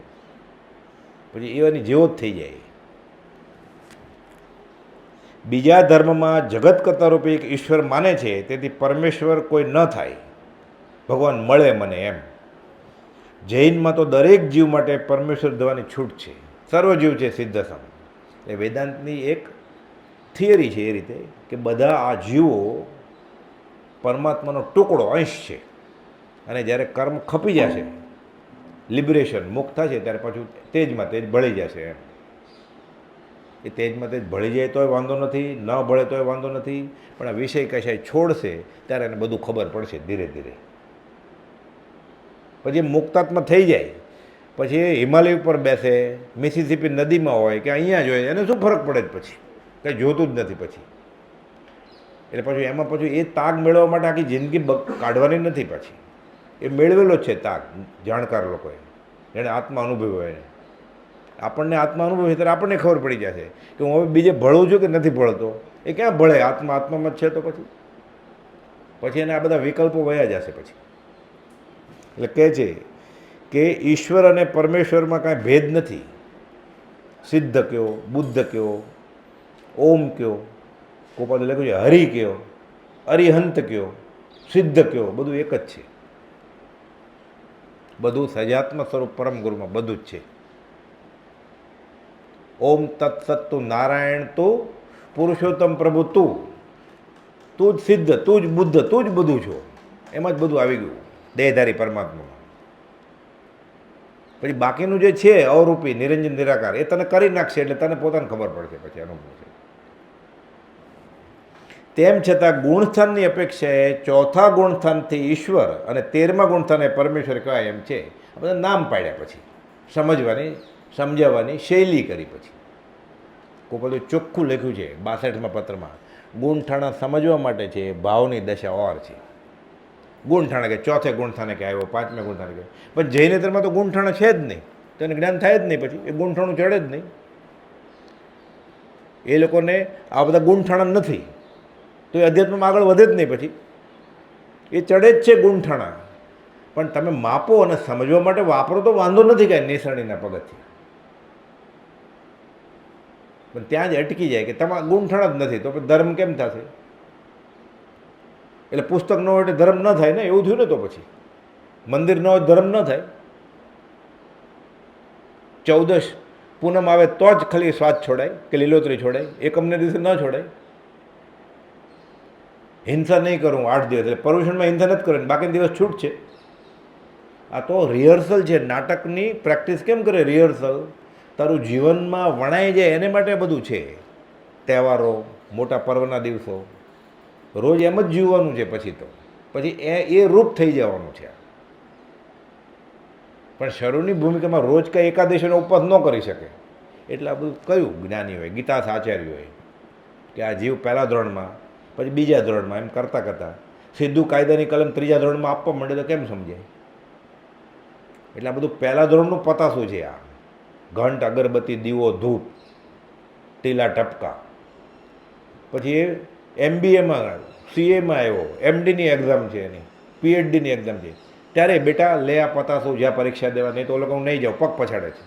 પછી એવાની જેવો જ થઈ જાય. બીજા ધર્મમાં જગત કરતા રૂપે એક ઈશ્વર માને છે, તેથી પરમેશ્વર કોઈ ન થાય, ભગવાન મળે મને એમ. જૈનમાં તો દરેક જીવ માટે પરમેશ્વર દેવાની છૂટ છે. સર્વ જીવ છે સિદ્ધસમ. એ વેદાંતની એક થિયરી છે એ રીતે કે બધા આ જીવો પરમાત્માનો ટુકડો અંશ છે, અને જ્યારે કર્મ ખપી જશે, લિબરેશન મુક્ત થશે, ત્યારે પાછું તેજમાં તેજ ભળી જશે એમ. એ તેજમાં તેજ ભળી જાય તોય વાંધો નથી, ન ભળે તોય વાંધો નથી, પણ આ વિષય કશાય છોડશે ત્યારે એને બધું ખબર પડશે ધીરે ધીરે. પછી મુક્તાત્મા થઈ જાય, પછી હિમાલય ઉપર બેસે, મિસિસિપી નદીમાં હોય કે અહીંયા જ હોય, એને શું ફરક પડે જ પછી કંઈ જોતું જ નથી પછી. એટલે પછી એમાં પછી એ તાગ મેળવવા માટે આખી જિંદગી કાઢવાની નથી પછી. એ મેળવેલો જ છે તાગ જાણકાર લોકોએ, જેણે આત્મા અનુભવ્યો હોય એને. આપણને આત્મા અનુભવ છે ત્યારે આપણને ખબર પડી જશે કે હું હવે બીજે ભળું છું કે નથી ભળતો. એ ક્યાં ભળે? આત્મા આત્મામાં જ છે તો પછી એને આ બધા વિકલ્પો વયા જશે પછી. એટલે કહે છે કે ઈશ્વર અને પરમેશ્વરમાં કાંઈ ભેદ નથી. સિદ્ધ કયો, બુદ્ધ કયો, ઓમ કયો, કોપાદે લખ્યું છે હરિ કયો, અરિહંત કયો, સિદ્ધ કયો, બધું એક જ છે. બધું સજાત્મ સ્વરૂપ પરમ ગુરુમાં બધું જ છે. ઓમ તત્સત તું નારાયણ તું પુરુષોત્તમ પ્રભુ તું, તું જ સિદ્ધ, તું જ બુદ્ધ, તું જ બધું છો. એમાં જ બધું આવી ગયું દેહધારી પરમાત્મામાં. પછી બાકીનું જે છે અવરૂપી નિરંજન નિરાકાર, એ તને કરી નાખશે એટલે તને પોતાને ખબર પડશે પછી અનુભવ છે. તેમ છતાં ગુણસ્થાનની અપેક્ષાએ ચોથા ગુણસ્થાનથી ઈશ્વર અને 13મા ગુણસ્થાને પરમેશ્વર કહેવાય એમ છે. આ બધા નામ પાડ્યા પછી સમજવાની સમજાવવાની શૈલી કરી પછી. કોઈ બધું ચોખ્ખું લખ્યું છે 62મા પત્રમાં, ગુણઠાણા સમજવા માટે છે, ભાવની દશા ઓર છે. ગુણઠાણા કે ચોથે ગુણસ્થાને કે આવ્યો, 5મે ગુણસ્થાને કે, પણ જૈનેતરમાં તો ગુણઠાણા છે જ નહીં, તો એને જ્ઞાન થાય જ નહીં પછી, એ ગુણઠાણું ચડે જ નહીં. એ લોકોને આ બધા ગુણઠાણા નથી તો એ અધ્યાત્મમાં આગળ વધે જ નહીં પછી. એ ચડે જ છે ગુણઠાણા, પણ તમે માપો અને સમજવા માટે વાપરો તો વાંધો નથી કાંઈ નિસરણીના પગથથી. પણ ત્યાં જ અટકી જાય કે તમારા ગુણઠાણા જ નથી તો પછી ધર્મ કેમ થશે? એટલે પુસ્તક ન હોય એટલે ધર્મ ન થાય ને, એવું થયું ને. તો પછી મંદિર ન હોય ધર્મ ન થાય. 14 પૂનમ આવે તો જ ખાલી સ્વાદ છોડાય કે લીલોતરી છોડાય, એકમને દિવસે ન છોડાય. હિંસા નહીં કરું 8 દિવસ, એટલે પર્યુષણમાં હિંસા નથી કરવાની, બાકીના દિવસ છૂટ છે. આ તો રિહર્સલ છે, નાટકની પ્રેક્ટિસ કેમ કરે? રિહર્સલ તારું જીવનમાં વણાઈ જાય એને માટે બધું છે. તહેવારો, મોટા પર્વના દિવસો, રોજ એમ જ જીવવાનું છે. પછી એ રૂપ થઈ જવાનું છે. પણ શરૂની ભૂમિકામાં રોજ કંઈ એકાદશીનો ઉપવાસ ન કરી શકે. એટલે આ બધું કયું જ્ઞાની હોય, ગીતા આચાર્ય હોય કે આ જીવ પહેલા ધોરણમાં પછી બીજા ધોરણમાં એમ કરતાં કરતાં સીધું કાયદાની કલમ 3જા ધોરણમાં આપવા માંડે તો કેમ સમજાય? એટલે આ બધું પહેલા ધોરણનું પતાસું છે. આ ઘંટ, અગરબત્તી, દીવો, ધૂપ, ટીલા, ટપકા. પછી એ MBAમાં આવ્યો, CAમાં આવ્યો, MDની એક્ઝામ છે, એની PhDની એક્ઝામ છે, ત્યારે બેટા લે આ પતાસું, જ્યાં પરીક્ષા દેવા, નહીં તો લોકો નહીં જાઓ, પગ પછાડે છે.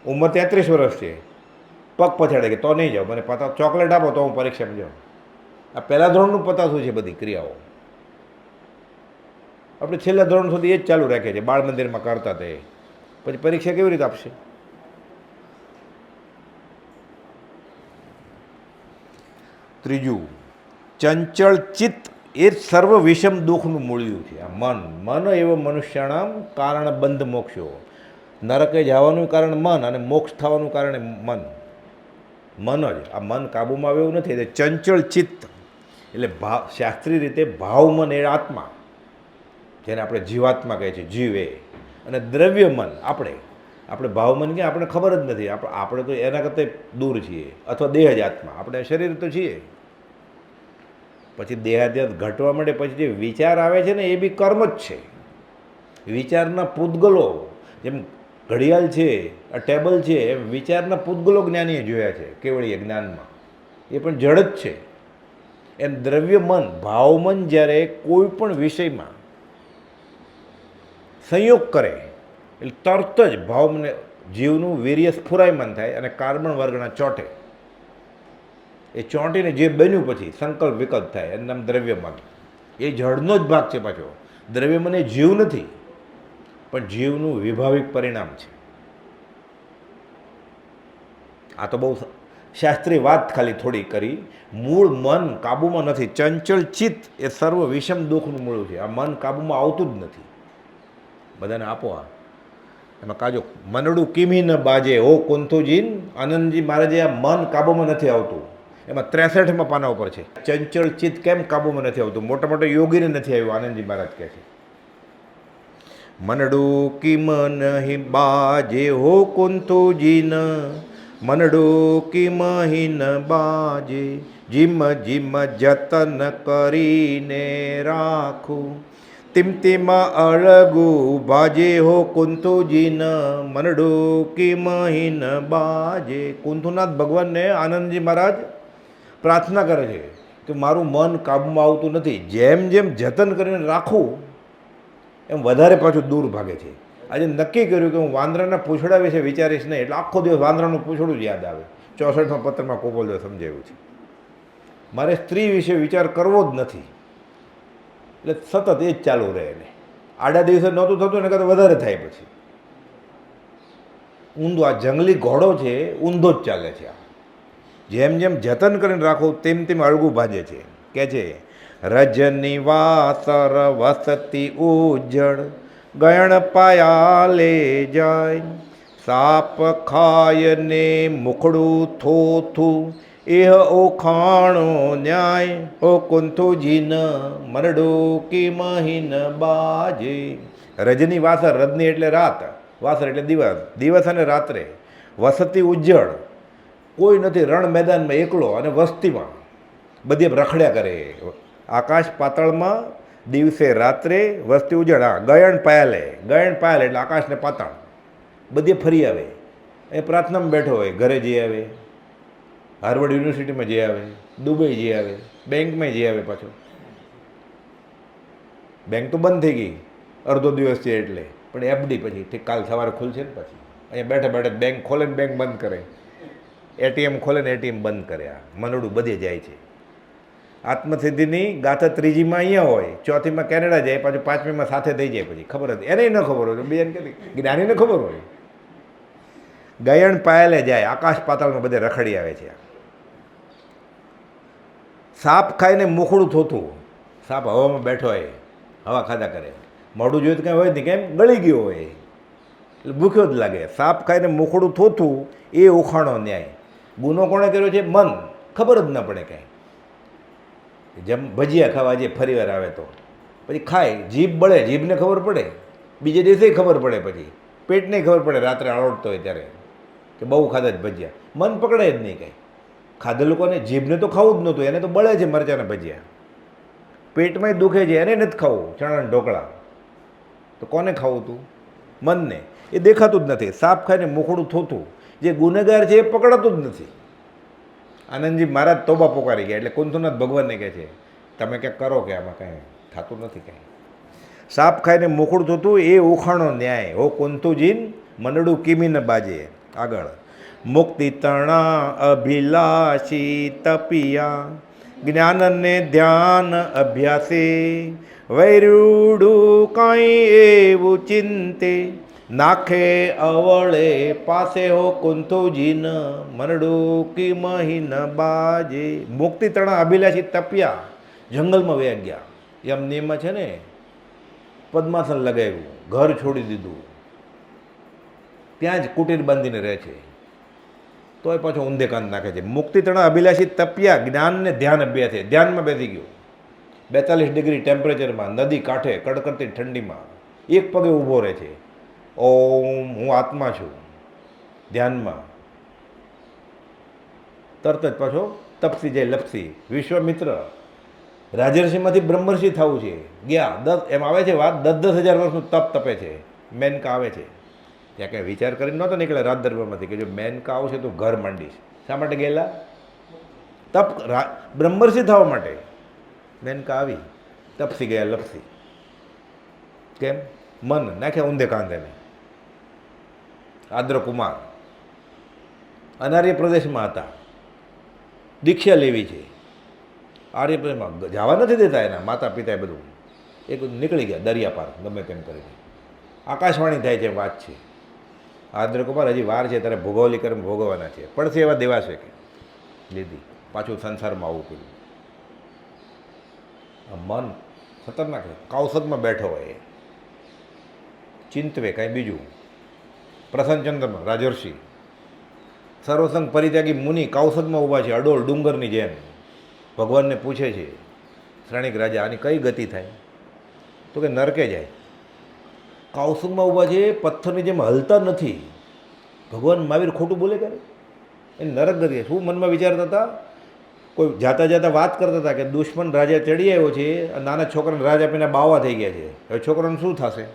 ઉંમર 33 વર્ષ છે, પગ પછાડે કે તો નહીં જાઓ, મને પતા ચોકલેટ આપો તો હું પરીક્ષામાં જાઉં. આ પહેલા ધોરણનું પતાસું છે બધી ક્રિયાઓ. આપણે છેલ્લા ધોરણ સુધી એ જ ચાલુ રાખીએ છીએ, બાળ મંદિરમાં કરતા તે. પછી પરીક્ષા કેવી રીતે આપશે? ત્રીજું, ચંચળ ચિત્ત એ જ સર્વ વિષમ દુઃખનું મૂળિયું છે. આ મન એવો મનુષ્યાણામ કારણ બંધ મોક્ષો. નરકે જવાનું કારણ મન અને મોક્ષ થવાનું કારણ મન જ. આ મન કાબૂમાં આવે એવું નથી. એટલે ચંચળ ચિત્ત એટલે શાસ્ત્રીય રીતે ભાવમન એ આત્મા, જેને આપણે જીવાત્મા કહીએ છીએ, જીવ એ. અને દ્રવ્ય મન આપણે ભાવમન કે આપણે ખબર જ નથી. આપણે તો એના કરતાં દૂર છીએ. અથવા દેહ જ આત્મા, આપણે શરીર તો છીએ. પછી દેહાદ્યાસ ઘટવા માટે પછી જે વિચાર આવે છે ને એ બી કર્મ જ છે. વિચારના પૂતગલો, જેમ ઘડિયાળ છે, આ ટેબલ છે, એમ વિચારના પૂતગલો જ્ઞાનીએ જોયા છે કેવળીય જ્ઞાનમાં. એ પણ જડ જ છે. એમ દ્રવ્ય મન, ભાવમન જ્યારે કોઈ પણ વિષયમાં સંયોગ કરે એટલે તરત જ ભાવમને જીવનું વીર્ય સ્ફુરાયમાન થાય અને કાર્બન વર્ગના ચોંટે. એ ચોંટીને જે બન્યું પછી સંકલ્પ વિકલ્પ થાય, એનું નામ દ્રવ્યમન. એ જળનો જ ભાગ છે પાછો. દ્રવ્યમન એ જીવ નથી, પણ જીવનું વિભાવિક પરિણામ છે. આ તો બહુ શાસ્ત્રીય વાત ખાલી થોડી કરી. મૂળ મન કાબૂમાં નથી. ચંચળ ચિત્ત એ સર્વ વિષમ દુઃખનું મૂળ છે. આ મન કાબૂમાં આવતું જ નથી. બધાને આપો આ. એમાં કાજો મનડું કિમી ન બાજે હો કુંથુજીન. આનંદજી મહારાજે આ મન કાબૂમાં નથી આવતું. એમાં 63માં પાના ઉપર છે. ચંચળ ચિત્ત કેમ કાબૂમાં નથી આવતું? મોટા મોટા યોગીને નથી આવ્યું. આનંદજી મહારાજ કહે છે મનડું કિમ નહીં બાજે હો કુંથુજીન. મનડું કિમ ન બાજે જીમ જીમ જતન કરીને રાખું. તિમતીમાં અળગું બાજે હો કુંથુજીન. મનડું કિમ ન બાજે. કુંથુનાથ ભગવાનને આનંદજી મહારાજ પ્રાર્થના કરે છે કે મારું મન કાબૂમાં આવતું નથી. જેમ જેમ જતન કરીને રાખું એમ વધારે પાછું દૂર ભાગે છે. આજે નક્કી કર્યું કે હું વાંદરાના પૂંછડા વિશે વિચારીશ નહીં, એટલે આખો દિવસ વાંદરાનું પૂંછડું જ યાદ આવે. 64માં પત્રમાં કોપોલદેવ સમજાવ્યું છે. મારે સ્ત્રી વિશે વિચાર કરવો જ નથી, એટલે સતત એ જ ચાલુ રહે. એને આડા દિવસે નહોતું થતું, એને કરતાં વધારે થાય. પછી ઊંધો, આ જંગલી ઘોડો છે, ઊંધો જ ચાલે છે. જેમ જેમ જતન કરીને રાખો તેમ તેમ અળગું ભાજે છે. કે છે રજની વાસર વસતી ઉજ્જળ ગયણ પાયાલે જાય. સાપ ખાય ને મુખડું થોથું એહ ઓખાણો ન્યાય. ઓ કુંથુજીન મરડો કે મહીન બાજે. રજની વાસર, રજની એટલે રાત, વાસર એટલે દિવસ, દિવસ અને રાત્રે. વસતી ઉજ્જળ, કોઈ નથી, રણ મેદાનમાં એકલો, અને વસ્તીમાં બધી રખડ્યા કરે. આકાશ પાતાળમાં દિવસે રાત્રે, વસ્તી ઉજળ. હા, ગયણ પાયાલે. ગયણ પાયાલે એટલે આકાશ ને પાતાળ બધે ફરી આવે. એ પ્રાર્થનામાં બેઠો હોય, ઘરે જઈ આવે, હાર્વર્ડ યુનિવર્સિટીમાં જઈ આવે, દુબઈ જઈ આવે, બેંકમાં જઈ આવે. પાછો બેંક તો બંધ થઈ ગઈ અડધો દિવસ છે એટલે, પણ એફડી પછી ઠીક કાલ સવારે ખુલશે ને. પછી અહીંયા બેઠા બેઠા બેંક ખોલે ને બેંક બંધ કરે, એટીએમ ખોલે ને એટીએમ બંધ કરે. આ મનડું બધે જાય છે. આત્મસિદ્ધિની ગાથા ત્રીજીમાં અહીંયા હોય, ચોથીમાં કેનેડા જાય, પાછું પાંચમીમાં સાથે થઈ જાય. પછી ખબર હતી એને ન ખબર હોય, બેન કે જ્ઞાનીને ખબર હોય. ગયણ પાયલે જાય, આકાશ પાતાળમાં બધે રખડી આવે છે. સાપ ખાઈને મુખડું થોતું. સાપ હવામાં બેઠો હોય, હવા ખાધા કરે, મોઢું જોયું તો કાંઈ હોય નહીં, કેમ ગળી ગયો હોય, એટલે ભૂખ્યો જ લાગે. સાપ ખાઈને મુખડું થોતું એ ઉખાણો ન્યાય. ગુનો કોણે કર્યો છે? મન. ખબર જ ન પડે કાંઈ. જેમ ભજીયા ખાવા જે ફરી વાર આવે તો પછી ખાય, જીભ બળે, જીભને ખબર પડે, બીજે દિવસે ખબર પડે, પછી પેટને ખબર પડે રાત્રે આળોટતો હોય ત્યારે કે બહુ ખાધા જ ભજીયા. મન પકડે જ નહીં કાંઈ. ખાધે લોકોને જીભને તો ખાવું જ નહોતું, એને તો બળે છે મરચાના ભજીયા. પેટમાંય દુખે છે, એને નથી ખાવું ચણાના ઢોકળા, તો કોને ખાવું તું? મનને. એ દેખાતું જ નથી. સાપ ખાઈને મુખડું થોતું. જે ગુનેગાર છે એ પકડાતું જ નથી. આનંદજી મહારાજ તોબા પોકારી ગયા, એટલે કુંથુનાથ ભગવાનને કહે છે તમે ક્યાંક કરો કે આમાં કાંઈ થતું નથી કાંઈ. સાપ ખાઈને મુખડું થતું એ ઉખાણો ન્યાય. હો કુંથુજીન મનડું કિમી ન બાજે. આગળ મુક્તિ તણા અભિલાષી તપિયા જ્ઞાનને ધ્યાન અભ્યાસે વૈરુડું કાંઈ એવું ચિંતે નાખે અવળે પાસે હો કુંતુજીન મનડો કી મહીન બાજે. મુક્તિ તણા અભિલાષી તપ્યા, જંગલમાં વયા ગયા. યમનિયમમાં છે ને પદ્માસન લગાવ્યું, ઘર છોડી દીધું, ત્યાં જ કુટીર બાંધીને રહે છે, તોય પાછો ઊંધે કાન નાખે છે. મુક્તિ તણા અભિલાષી તપ્યા, જ્ઞાનને ધ્યાન અભ્યાસ છે, ધ્યાનમાં બેસી ગયો. 42 ડિગ્રી ટેમ્પરેચરમાં, નદી કાંઠે કડકડતી ઠંડીમાં એક પગે ઊભો રહે છે. ઓમ, હું આત્મા છું, ધ્યાનમાં. તરત જ પાછો તપસી જાય, લપસી. વિશ્વામિત્ર રાજર્ષિમાંથી બ્રહ્મર્ષિ થવું છે, ગયા. એમ આવે છે વાત, 10,000 વર્ષનું તપ તપે છે. મેનકા આવે છે ત્યાં કંઈ વિચાર કરીને નહોતો નીકળે રાજ દરબારમાંથી કે જો મેનકા આવશે તો ઘર માંડીશ. શા માટે ગયેલા? તપ, બ્રહ્મર્ષિ થવા માટે. મેનકા આવી, તપસી ગયા, લપસી. કેમ? મન નાખ્યા ઊંધે કાંધેને. આદ્રકુમાર અનાર્ય પ્રદેશમાં હતા, દીક્ષા લેવી છે. આર્ય પ્રદેશમાં જવા નથી દેતા એના માતા પિતા, એ બધું એક નીકળી ગયા દરિયા પાર ગમે તેમ કરીને. આકાશવાણી થાય છે, વાત છે. આદ્રકુમાર હજી વાર છે, તારે ભોગવલી કર્મ ભોગવવાના છે, પડશે એવા દેવાશે કે લીધી. પાછું સંસારમાં આવવું પડ્યું. મન ખતરનાક છે. કૌશદમાં બેઠો હોય, ચિંતવે કાંઈ બીજું. પ્રસન્નચંદ્રમાં રાજર્ષિ, સર્વસંગ પરિત્યાગી મુનિ કૌશદમાં ઊભા છે, અડોલ ડુંગરની જેમ. ભગવાનને પૂછે છે શ્રેણિક રાજા, આની કઈ ગતિ થાય? તો કે નરકે જાય. કૌશદમાં ઊભા છે, પથ્થરની જેમ હલતા નથી. ભગવાન મહાવીર ખોટું બોલે કરે? એ નરક ગતિ. શું મનમાં વિચારતા હતા? કોઈ જાતા જાતા વાત કરતા હતા કે દુશ્મન રાજા ચડી આવ્યો છે, નાના છોકરાને રાજ આપીને બાવા થઈ ગયા છે, હવે છોકરાને શું થશે?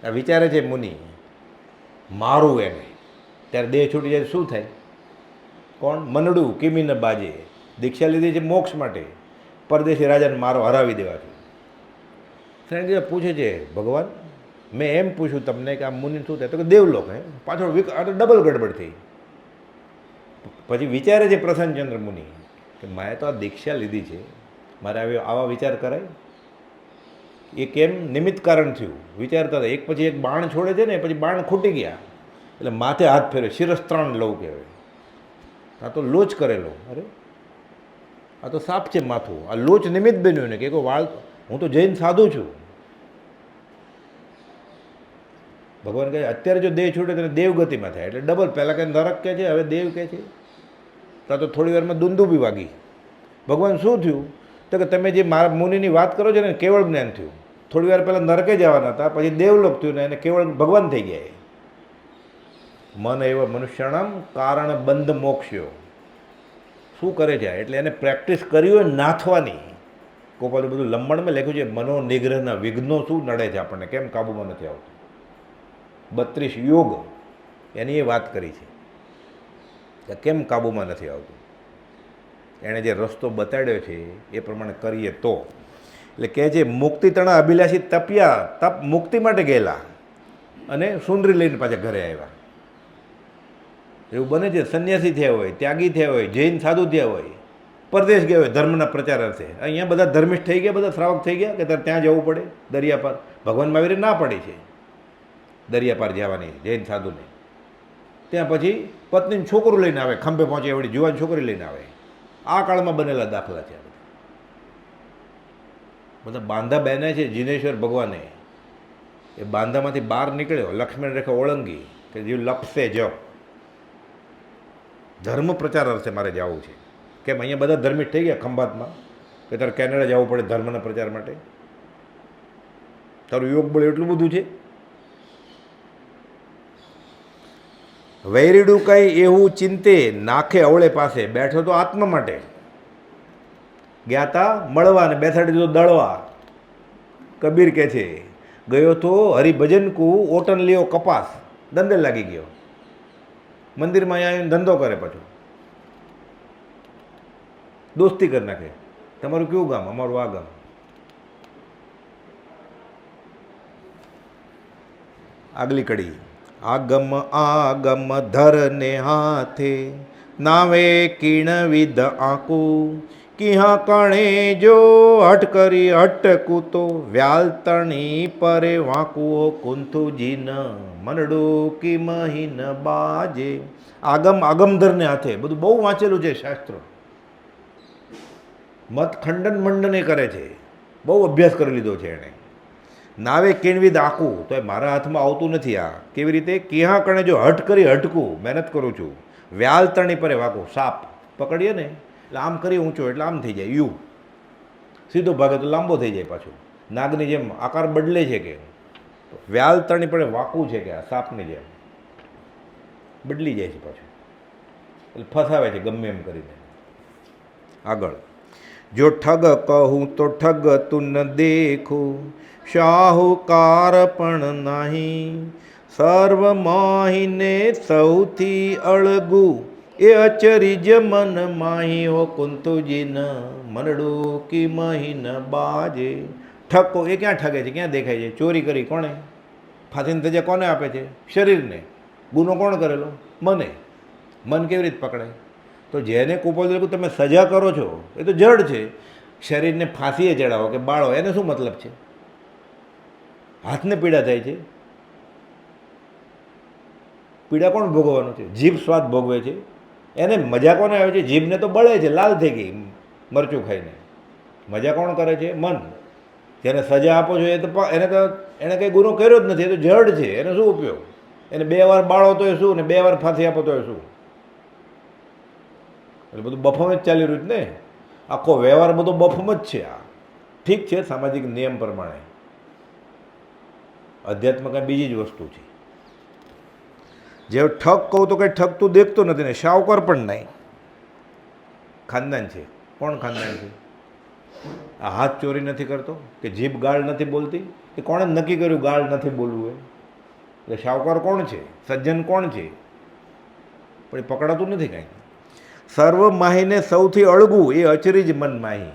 આ વિચારે છે મુનિ. મારું એને ત્યારે દેહ છૂટી જાય શું થાય? કોણ? મનડું કિમી ન બાજે. દીક્ષા લીધી છે મોક્ષ માટે, પરદેશી રાજાને મારો હરાવી દેવા છે. શ્રેણી પૂછે છે ભગવાન, મેં એમ પૂછ્યું તમને કે આ મુનિ શું થાય? તો કે દેવલોક. હે પાછળ ડબલ ગડબડ થઈ. પછી વિચારે છે પ્રસન્નચંદ્ર મુનિ કે મારે તો આ દીક્ષા લીધી છે, મારે આવા વિચાર કરાય? એ કેમ? નિમિત્ત કારણ થયું. વિચારતા હતા, એક પછી એક બાણ છોડે છે ને, પછી બાણ ખૂટી ગયા એટલે માથે હાથ ફેરે, શિરસ્ત્રાણ લઉં કહેવાય. આ તો લોચ કરેલો. અરે આ તો સાપ છે માથું. આ લોચ નિમિત્ત બન્યું ને કે વાળ. હું તો જૈન સાધુ છું. ભગવાન કહે અત્યારે જો દેહ છૂટે તો દેવગતિમાં થાય, એટલે ડબલ. પહેલાં કંઈ નરક કહે છે, હવે દેવ કહે છે. તો થોડી વારમાં દુંદુબી વાગી. ભગવાન શું થયું? તો કે તમે જે મારા મુનિની વાત કરો છો ને, કેવળ જ્ઞાન થયું. થોડી વાર પહેલાં નરકે જવાના હતા, પછી દેવલોક થયું ને એને કેવળ ભગવાન થઈ ગયા. મન એવ મનુષ્યણમ કારણ બંધ મોક્ષ્યો. શું કરે છે? એટલે એને પ્રેક્ટિસ કરી હોય નાથવાની. ગોપાલે બધું લંબણમાં લખ્યું છે, મનોનિગ્રહના વિઘ્નો શું નડે છે આપણને, કેમ કાબૂમાં નથી આવતું. 32 યોગ એની એ વાત કરી છે કે કેમ કાબૂમાં નથી આવતું. એણે જે રસ્તો બતાડ્યો છે એ પ્રમાણે કરીએ તો. એટલે કહે છે મુક્તિ તણા અભિલાષી તપ્યા, તપ મુક્તિ માટે ગયેલા અને સુંદરી લઈને પાછા ઘરે આવ્યા. એવું બને છે સંન્યાસી થયા હોય, ત્યાગી થયા હોય, જૈન સાધુ થયા હોય, પરદેશ ગયા હોય ધર્મના પ્રચાર અર્થે. અહીંયા બધા ધર્મિષ્ઠ થઈ ગયા, બધા શ્રાવક થઈ ગયા કે તારે ત્યાં જવું પડે દરિયા પાર. ભગવાન મહાવીરે ના પડી છે દરિયા પાર જવાની જૈન સાધુને. ત્યાં પછી પત્નીને છોકરું લઈને આવે, ખંભે પહોંચે એવડી જુવાન છોકરી લઈને આવે. આ કાળમાં બનેલા દાખલા છે. બધા બાંધા બહેને છે જીનેશ્વર ભગવાને. એ બાંધામાંથી બહાર નીકળ્યો, લક્ષ્મણ રેખા ઓળંગી કે જીવ લપસે જ ધર્મ પ્રચાર અર્થે મારે જવું છે. કેમ? અહીંયા બધા ધર્મિષ્ઠ થઈ ગયા ખંભાતમાં કે તારે કેનેડા જવું પડે ધર્મના પ્રચાર માટે. તારું યોગ બળ એટલું બધું છે. વૈરીડું કંઈ એવું ચિંતે નાખે અવળે પાસે. બેઠો તો આત્મા માટે, ગયા તા મળવા ને બેસાડી દીધો દળવા. કબીર કહે છે ગયો તો હરિભજન કુ ઓટન લ્યો કપાસ. દંડે લાગી ગયો. મંદિરમાં અહીંયા આવીને ધંધો કરે, પાછો દોસ્તી કરી નાખે. તમારું કયું ગામ? અમારું આ ગામ. આગલી કડી. આગમ ધરને હાથે નાવે કિણ વિધ આંકુ કિહા કણે જો હટ કરી હટકું તો વ્યાલતણી પરે વાંકુઓ કુંથુજી ન મનડું કી મહીન બાજે. આગમ આગમધરને હાથે બધું બહુ વાંચેલું છે શાસ્ત્ર. મત ખંડન મંડને કરે છે, બહુ અભ્યાસ કરી લીધો છે એણે. નાવે કેણવી દાખું તો એ મારા હાથમાં આવતું નથી. આ કેવી રીતે? કિહા કણે જો હટ કરી હટકું, મહેનત કરું છું. વ્યાલતણી પરે વાંકું, સાપ પકડીએ ને એટલે આમ કરી ઊંચો એટલે આમ થઈ જાય, યુ સીધો ભાગે તો લાંબો થઈ જાય પાછો. નાગની જેમ આકાર બદલે છે કે વ્યાલતણી પડે વાંકું છે કે આ સાપની જેમ બદલી જાય છે પાછું, એટલે ફસાવે છે ગમે એમ કરીને. આગળ, જો ઠગ કહું તો ઠગ તું ન દેખું, શાહુકાર પણ નહીં. સર્વ માહીને સૌથી અળગું, એ અચરીજ મન માહી હો કુંતુજી ન મનડું કી મહી ન બાજે. ઠગકો એ ક્યાં ઠગે છે, ક્યાં દેખાય છે? ચોરી કરી કોણે? ફાંસીની સજા કોને આપે છે? શરીરને. ગુનો કોણ કરેલો? મને. મન કેવી રીતે પકડાય? તો જેને કુપોષિત તમે સજા કરો છો એ તો જડ છે. શરીરને ફાંસીએ ચડાવો કે બાળો, એને શું મતલબ છે? હાથને પીડા થાય છે, પીડા કોણ ભોગવવાનું છે? જીભ સ્વાદ ભોગવે છે. એને મજા કોને આવે છે? જીભને તો બળે છે, લાલ થઈ ગઈ મરચું ખાઈને. મજા કોણ કરે છે? મન. જેને સજા આપો છો એ તો એને કંઈ ગુનો કર્યો જ નથી, એ તો જડ છે. એને શું ઉપયોગ? એને 2 વાર બાળો તો એ શું, ને 2 વાર ફાંસી આપો તો એ શું? એટલે બધું બફમ જ ચાલી રહ્યું ને. આખો વ્યવહાર બધો બફમ જ છે. આ ઠીક છે સામાજિક નિયમ પ્રમાણે, અધ્યાત્મ કાંઈ બીજી જ વસ્તુ છે. જે ઠગ કહું તો કંઈ ઠગતું દેખતો નથી ને શાહુકાર પણ નહીં. ખાનદાન છે. કોણ ખાનદાન છે? આ હાથ ચોરી નથી કરતો કે જીભ ગાળ નથી બોલતી, એ કોણે નક્કી કર્યું ગાળ નથી બોલવું? એટલે શાહુકાર કોણ છે? સજ્જન કોણ છે? પણ એ પકડાતું નથી કાંઈ. સર્વ માહીને સૌથી અળગું, એ અચરીજ મન માહી.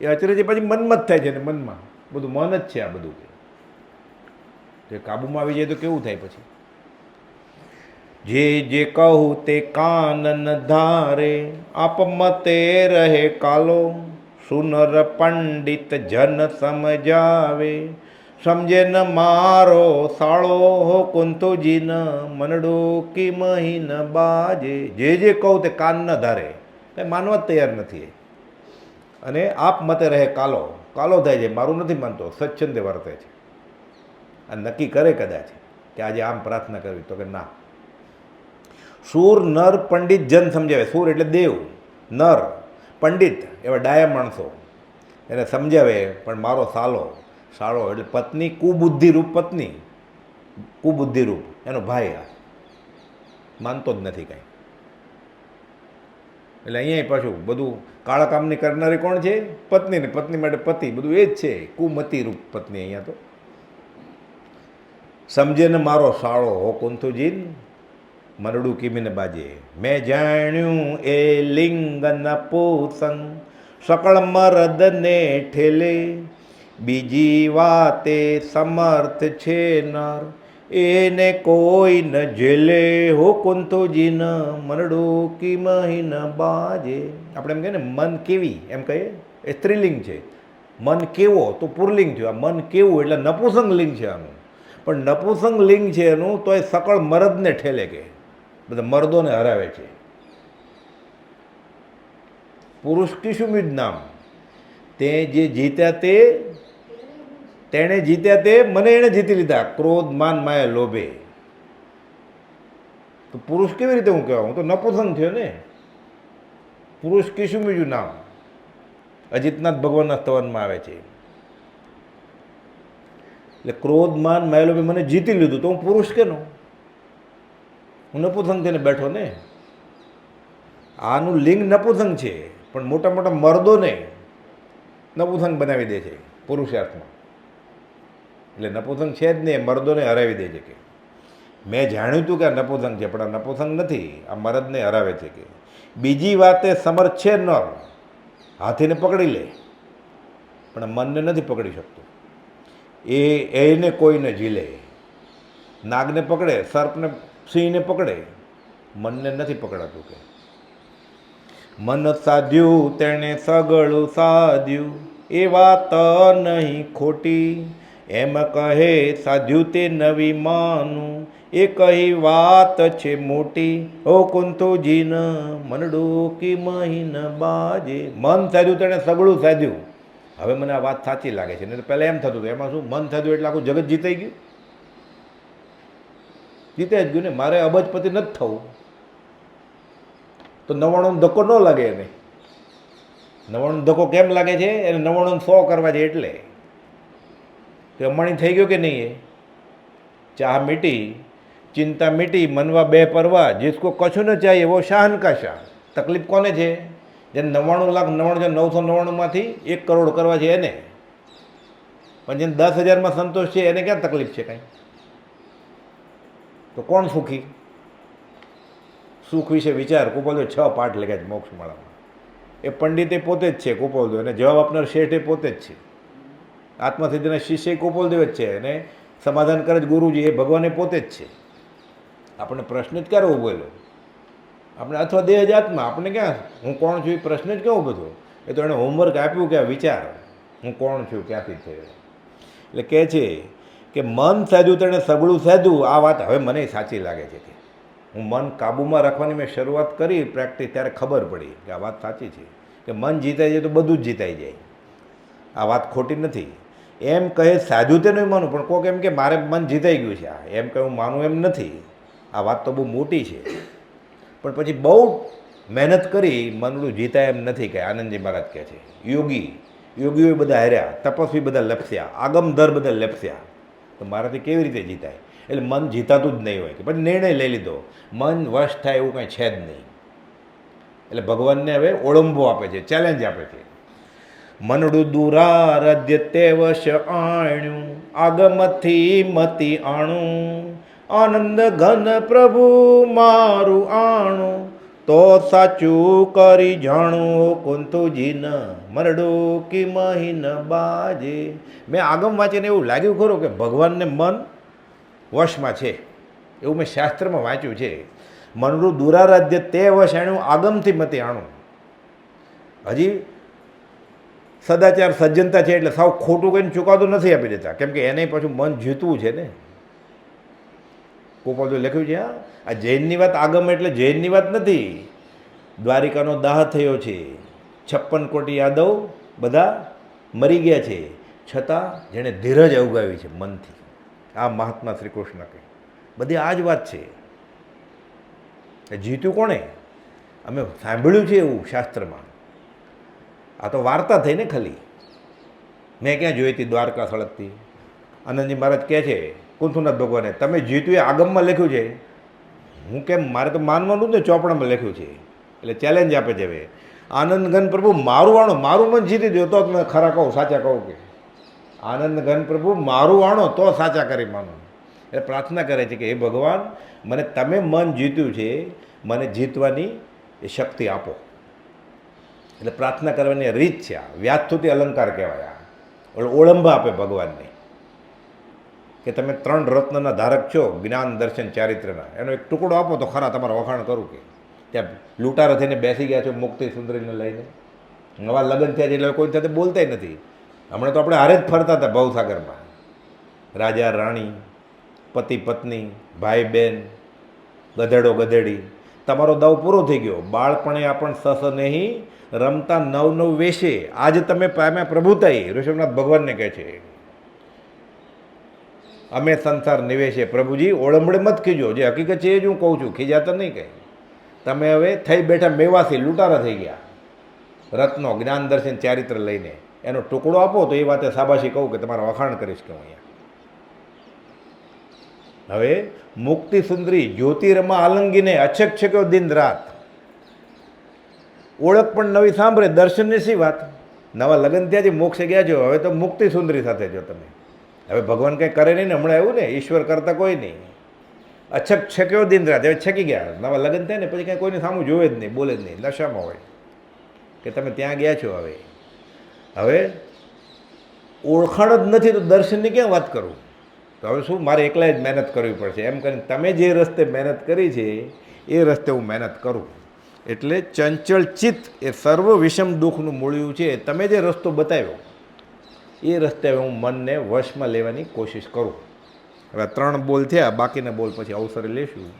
એ અચરીજ પછી મનમાં જ થાય છે ને, મનમાં બધું મન જ છે. આ બધું જે કાબૂમાં આવી જાય તો કેવું થાય પછી? જે જે કહું તે કાનન ધારે, આપ મતે રહે કાલો. સુનર પંડિત જન સમજાવે, સમજે ન મારો સાળો હો કુંતુજી ન મનડું કી મહી ન બાજે. જે કહું તે કાન ન ધારે, કંઈ માનવા જ તૈયાર નથી. અને આપ મતે રહે કાલો, કાલો થાય છે, મારું નથી માનતો, સ્વચ્છંદે વર્તે છે. આ નક્કી કરે કદાચ કે આજે આમ પ્રાર્થના કરવી, તો કે ના. સૂર નર પંડિત જન સમજાવે. સૂર એટલે દેવ, નર પંડિત એવા ડાયા માણસો એને સમજાવે, પણ મારો સાળો એટલે પત્ની, કુબુદ્ધિરૂપ પત્ની, કુબુદ્ધિરૂપ એનો ભાઈ આ માનતો જ નથી કાંઈ. એટલે અહીંયા પાછું બધું કાળા કામની કરનારી કોણ છે? પત્ની. ને પત્ની માટે પતિ, બધું એ જ છે. કુમતિરૂપ પત્ની. અહીંયા તો સમજે ને મારો સાળો હો કુંતુજી મરડું કીમીને બાજે. મેં જાણ્યું એ લિંગ ન પૂસંગ, સકળ મરદને ઠેલે. બીજી વાતે સમર્થ છે નર, એને કોઈ ન ઝેલે હો કુંતુજી ન મરડું કી મહી ન બાજે. આપણે એમ કહીએ ને મન કેવી, એમ કહીએ એ સ્ત્રીલિંગ છે. મન કેવો તો પુરલિંગ થયું. આ મન કેવું એટલે નપુસંગ લિંગ છે આનું. પણ નપુસંગ લિંગ છે એનું, તો એ સકળ મરદને ઠેલે, કે બધા મર્દોને હરાવે છે. પુરુષ કિશુમિદ નામ, તે જે જીત્યા તેણે જીત્યા તે મને એણે જીતી લીધા. ક્રોધ માન માયા લોભે. તો પુરુષ કેવી રીતે હું કહેવા? હું તો નપુસંગ થયો ને. પુરુષ કિશુમિજુ નામ અજિતનાથ ભગવાનના સ્તવનમાં આવે છે. એટલે ક્રોધ માન માયા લોભે મને જીતી લીધું, તો હું પુરુષ કેનો? હું નપુસંગ થઈને બેઠો ને. આનું લિંગ નપુસંગ છે, પણ મોટા મોટા મર્દોને નપુસંગ બનાવી દે છે પુરુષાર્થમાં. એટલે નપુસંગ છે જ નહીં, મર્દોને હરાવી દે છે. કે મેં જાણ્યું હતું કે આ નપુસંગ છે, પણ આ નપુસંગ નથી, આ મર્દને હરાવે છે. કે બીજી વાતે સમર્થ છે નર, હાથીને પકડી લે, પણ મનને નથી પકડી શકતો. એને કોઈને ઝીલે. નાગને પકડે, સર્પને, સિંહને પકડે, મનને નથી પકડાતું. કે મન સાધ્યું તેણે સગળું સાધ્યું એ વાત નહીં ખોટી, એમ કહે સાધ્યું તે નવી માનું એ કહી વાત છે મોટી, ઓ કુંતુજીન મનડો કી મહીન બાજે. મન સાધ્યું તેણે સગળું સાધ્યું. હવે મને આ વાત સાચી લાગે છે. નહીં તો પહેલાં એમ થતું હતું, એમાં શું મન સાધ્યું એટલે આખું જગત જીતાઈ ગયું? જીતાઈ જ ગયું ને. મારે અબજપતિ નથી થવું તો 99 ધક્કો ન લાગે એને. 99 ધક્કો કેમ લાગે છે? એને 99 100 કરવા છે એટલે. કે અંબાણી થઈ ગયો કે નહીં? એ ચાહ મીટી, ચિંતા મીટી, મનવા બે પરવા, जिसको कछु न चाहिए वो शाहन का शाह. તકલીફ કોને છે? જેને 99,99,999માંથી 1 કરોડ કરવા છે એને. પણ જેને 10,000માં સંતોષ છે એને ક્યાં તકલીફ છે કાંઈ? તો કોણ સુખી? સુખ વિશે વિચાર. કુપોલદેવ 6 પાઠ લખ્યા છે મોક્ષમાળામાં. એ પંડિતે પોતે જ છે કુપોલદેવ, અને જવાબ આપનાર શેઠ એ પોતે જ છે. આત્મસિદ્ધિના શિષ્ય કુપોલદેવ જ છે, અને સમાધાન કરે જ ગુરુજી એ ભગવાન એ પોતે જ છે. આપણે પ્રશ્ન જ ક્યારે ઊભો થયો? આપણે અથવા દેહ જ આત્મા, આપણે ક્યાં હું કોણ છું એ પ્રશ્ન જ ક્યાં ઊભો થયો? એ તો એણે હોમવર્ક આપ્યું કે વિચાર હું કોણ છું, ક્યાંથી થયો. એટલે કહે છે કે મન સાધ્યું તેણે સગળું સાધ્યું. આ વાત હવે મને સાચી લાગે છે કે હું મન કાબૂમાં રાખવાની મેં શરૂઆત કરી પ્રેક્ટિસ, ત્યારે ખબર પડી કે આ વાત સાચી છે કે મન જીતાઈ જાય તો બધું જ જીતાઈ જાય. આ વાત ખોટી નથી. એમ કહે સાધ્યું તે નહીં માનું, પણ કોઈક એમ કે મારે મન જીતાઈ ગયું છે, એમ કે હું માનું એમ નથી. આ વાત તો બહુ મોટી છે. પણ પછી બહુ મહેનત કરી મનડું જીતાય એમ નથી કે આનંદજી મહારાજ કહે છે. યોગીઓ બધા હાર્યા, તપસ્વી બધા લપસ્યા, આગમધર બધા લપસ્યા, તો મારાથી કેવી રીતે જીતાય? એટલે મન જીતાતું જ નહીં હોય. કે પછી નિર્ણય લઈ લીધો, મન વશ થાય એવું કાંઈ છે જ નહીં. એટલે ભગવાનને હવે ઓળંબો આપે છે, ચેલેન્જ આપે છે. મનડું દુરારાધ્ય તે વશ આણ્યું, આગમથી મતિ આણું, આનંદ ઘન પ્રભુ મારું આણું, તો સાચું કરી જાણું કુંતુજીન મરડો કી મહીન બાજે. મેં આગમ વાંચીને એવું લાગ્યું ખરું કે ભગવાનને મન વશમાં છે, એવું મેં શાસ્ત્રમાં વાંચ્યું છે. મનડું દુરારાધ્ય તે વશ આણ્યું, આગમથી મતિ આણું. હજી સદાચાર સજ્જનતા છે એટલે સાવ ખોટું કહીને ચુકાદો નથી આપી દેતા, કેમ કે એને પાછું મન જીતવું છે ને. કુપોલદેવ લખ્યું છે આ જૈનની વાત. આગમ એટલે જૈનની વાત નથી. દ્વારિકાનો દાહ થયો છે, 56 કોટી યાદવ બધા મરી ગયા છે, છતાં જેણે ધીરજ અવગાવી છે મનથી. આ મહાત્મા શ્રી કૃષ્ણ કહે બધી આ જ વાત છે. જીત્યું કોણે? અમે સાંભળ્યું છે એવું શાસ્ત્રમાં. આ તો વાર્તા થઈ ને ખાલી. મેં ક્યાં જોઈ હતી દ્વારકા સળગતી? આનંદજી મહારાજ કહે છે કુંથુનાથ ભગવાને, તમે જીત્યું એ આગમમાં લખ્યું છે. હું કેમ? મારે તો માનવાનું જ ને, ચોપડામાં લખ્યું છે. એટલે ચેલેન્જ આપે છે હવે. આનંદ ઘન પ્રભુ મારું આણો, મારું મન જીતી દો તો તમે ખરા કહું, સાચા કહું કે આનંદ ઘન પ્રભુ મારું આણો તો સાચા કરી માનું. એટલે પ્રાર્થના કરે છે કે હે ભગવાન, મને તમે મન જીત્યું છે, મને જીતવાની એ શક્તિ આપો. એટલે પ્રાર્થના કરવાની રીત છે. આ વ્યાજસ્તુતિ અલંકાર કહેવાય. આ ઓળંબા આપે ભગવાનને કે તમે 3 રત્નના ધારક છો, જ્ઞાન દર્શન ચારિત્રના, એનો એક ટુકડો આપો તો ખરા તમારા વખાણ કરું. કે ત્યાં લૂંટારા થઈને બેસી ગયા છો મુક્તિ સુંદરીને લઈને, નવા લગ્ન થયા છે એટલે કોઈ સાથે બોલતાય નથી. હમણાં તો આપણે હારે જ ફરતા હતા ભવસાગરમાં. રાજા રાણી, પતિ પત્ની, ભાઈ બહેન, ગધેડો ગધેડી. તમારો દાવ પૂરો થઈ ગયો. બાળપણે આપણ સસ નહીં રમતા નવ નવ વેશે, આજે તમે પામ્યા પ્રભુતાઈ. ઋષભનાથ ભગવાનને કહે છે અમે સંસાર નિવેશે. પ્રભુજી ઓળંબડે મત ખીજો, જે હકીકત છે એ જ હું કહું છું, ખીજાતા નહીં કંઈ. તમે હવે થઈ બેઠા મેવાસી, લૂંટારા થઈ ગયા. રત્નો જ્ઞાન દર્શન ચારિત્ર લઈને એનો ટુકડો આપો તો એ વાતે શાબાશી કહું કે તમારા વખાણ કરીશ કે હું અહીંયા. હવે મુક્તિ સુંદરી જ્યોતિર્મા આલંગીને અછક છક્યો દિન રાત. ઓળખ પણ નવી સાંભળે, દર્શનની શી વાત. નવા લગ્ન થયા છે, મોક્ષે ગયા છો, હવે તો મુક્તિ સુંદરી સાથે જો તમે. હવે ભગવાન કંઈ કરે નહીં ને, હમણાં એવું ને ઈશ્વર કરતા કોઈ નહીં. અછક છક્યો દિન રાત, હવે છકી ગયા. નવા લગ્ન થાય ને પછી કાંઈ કોઈને સામું જોવે જ નહીં, બોલે જ નહીં, નશામાં હોય કે તમે ત્યાં ગયા છો. હવે ઓળખાણ જ નથી તો દર્શનની ક્યાં વાત કરું? તો હવે શું, મારે એકલાએ જ મહેનત કરવી પડશે. એમ કરીને તમે જે રસ્તે મહેનત કરી છે એ રસ્તે હું મહેનત કરું. એટલે ચંચળ ચિત્ત એ સર્વ વિષમ દુઃખનું મૂળિયું છે. તમે જે રસ્તો બતાવ્યો એ રસ્તે હું મનને વશમાં લેવાની કોશિશ કરું. હવે 3 બોલ થયા, બાકીના બોલ પછી અવસરે લેશું.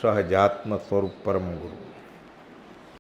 સહજાત્મ સ્વરૂપ પરમ ગુરુ.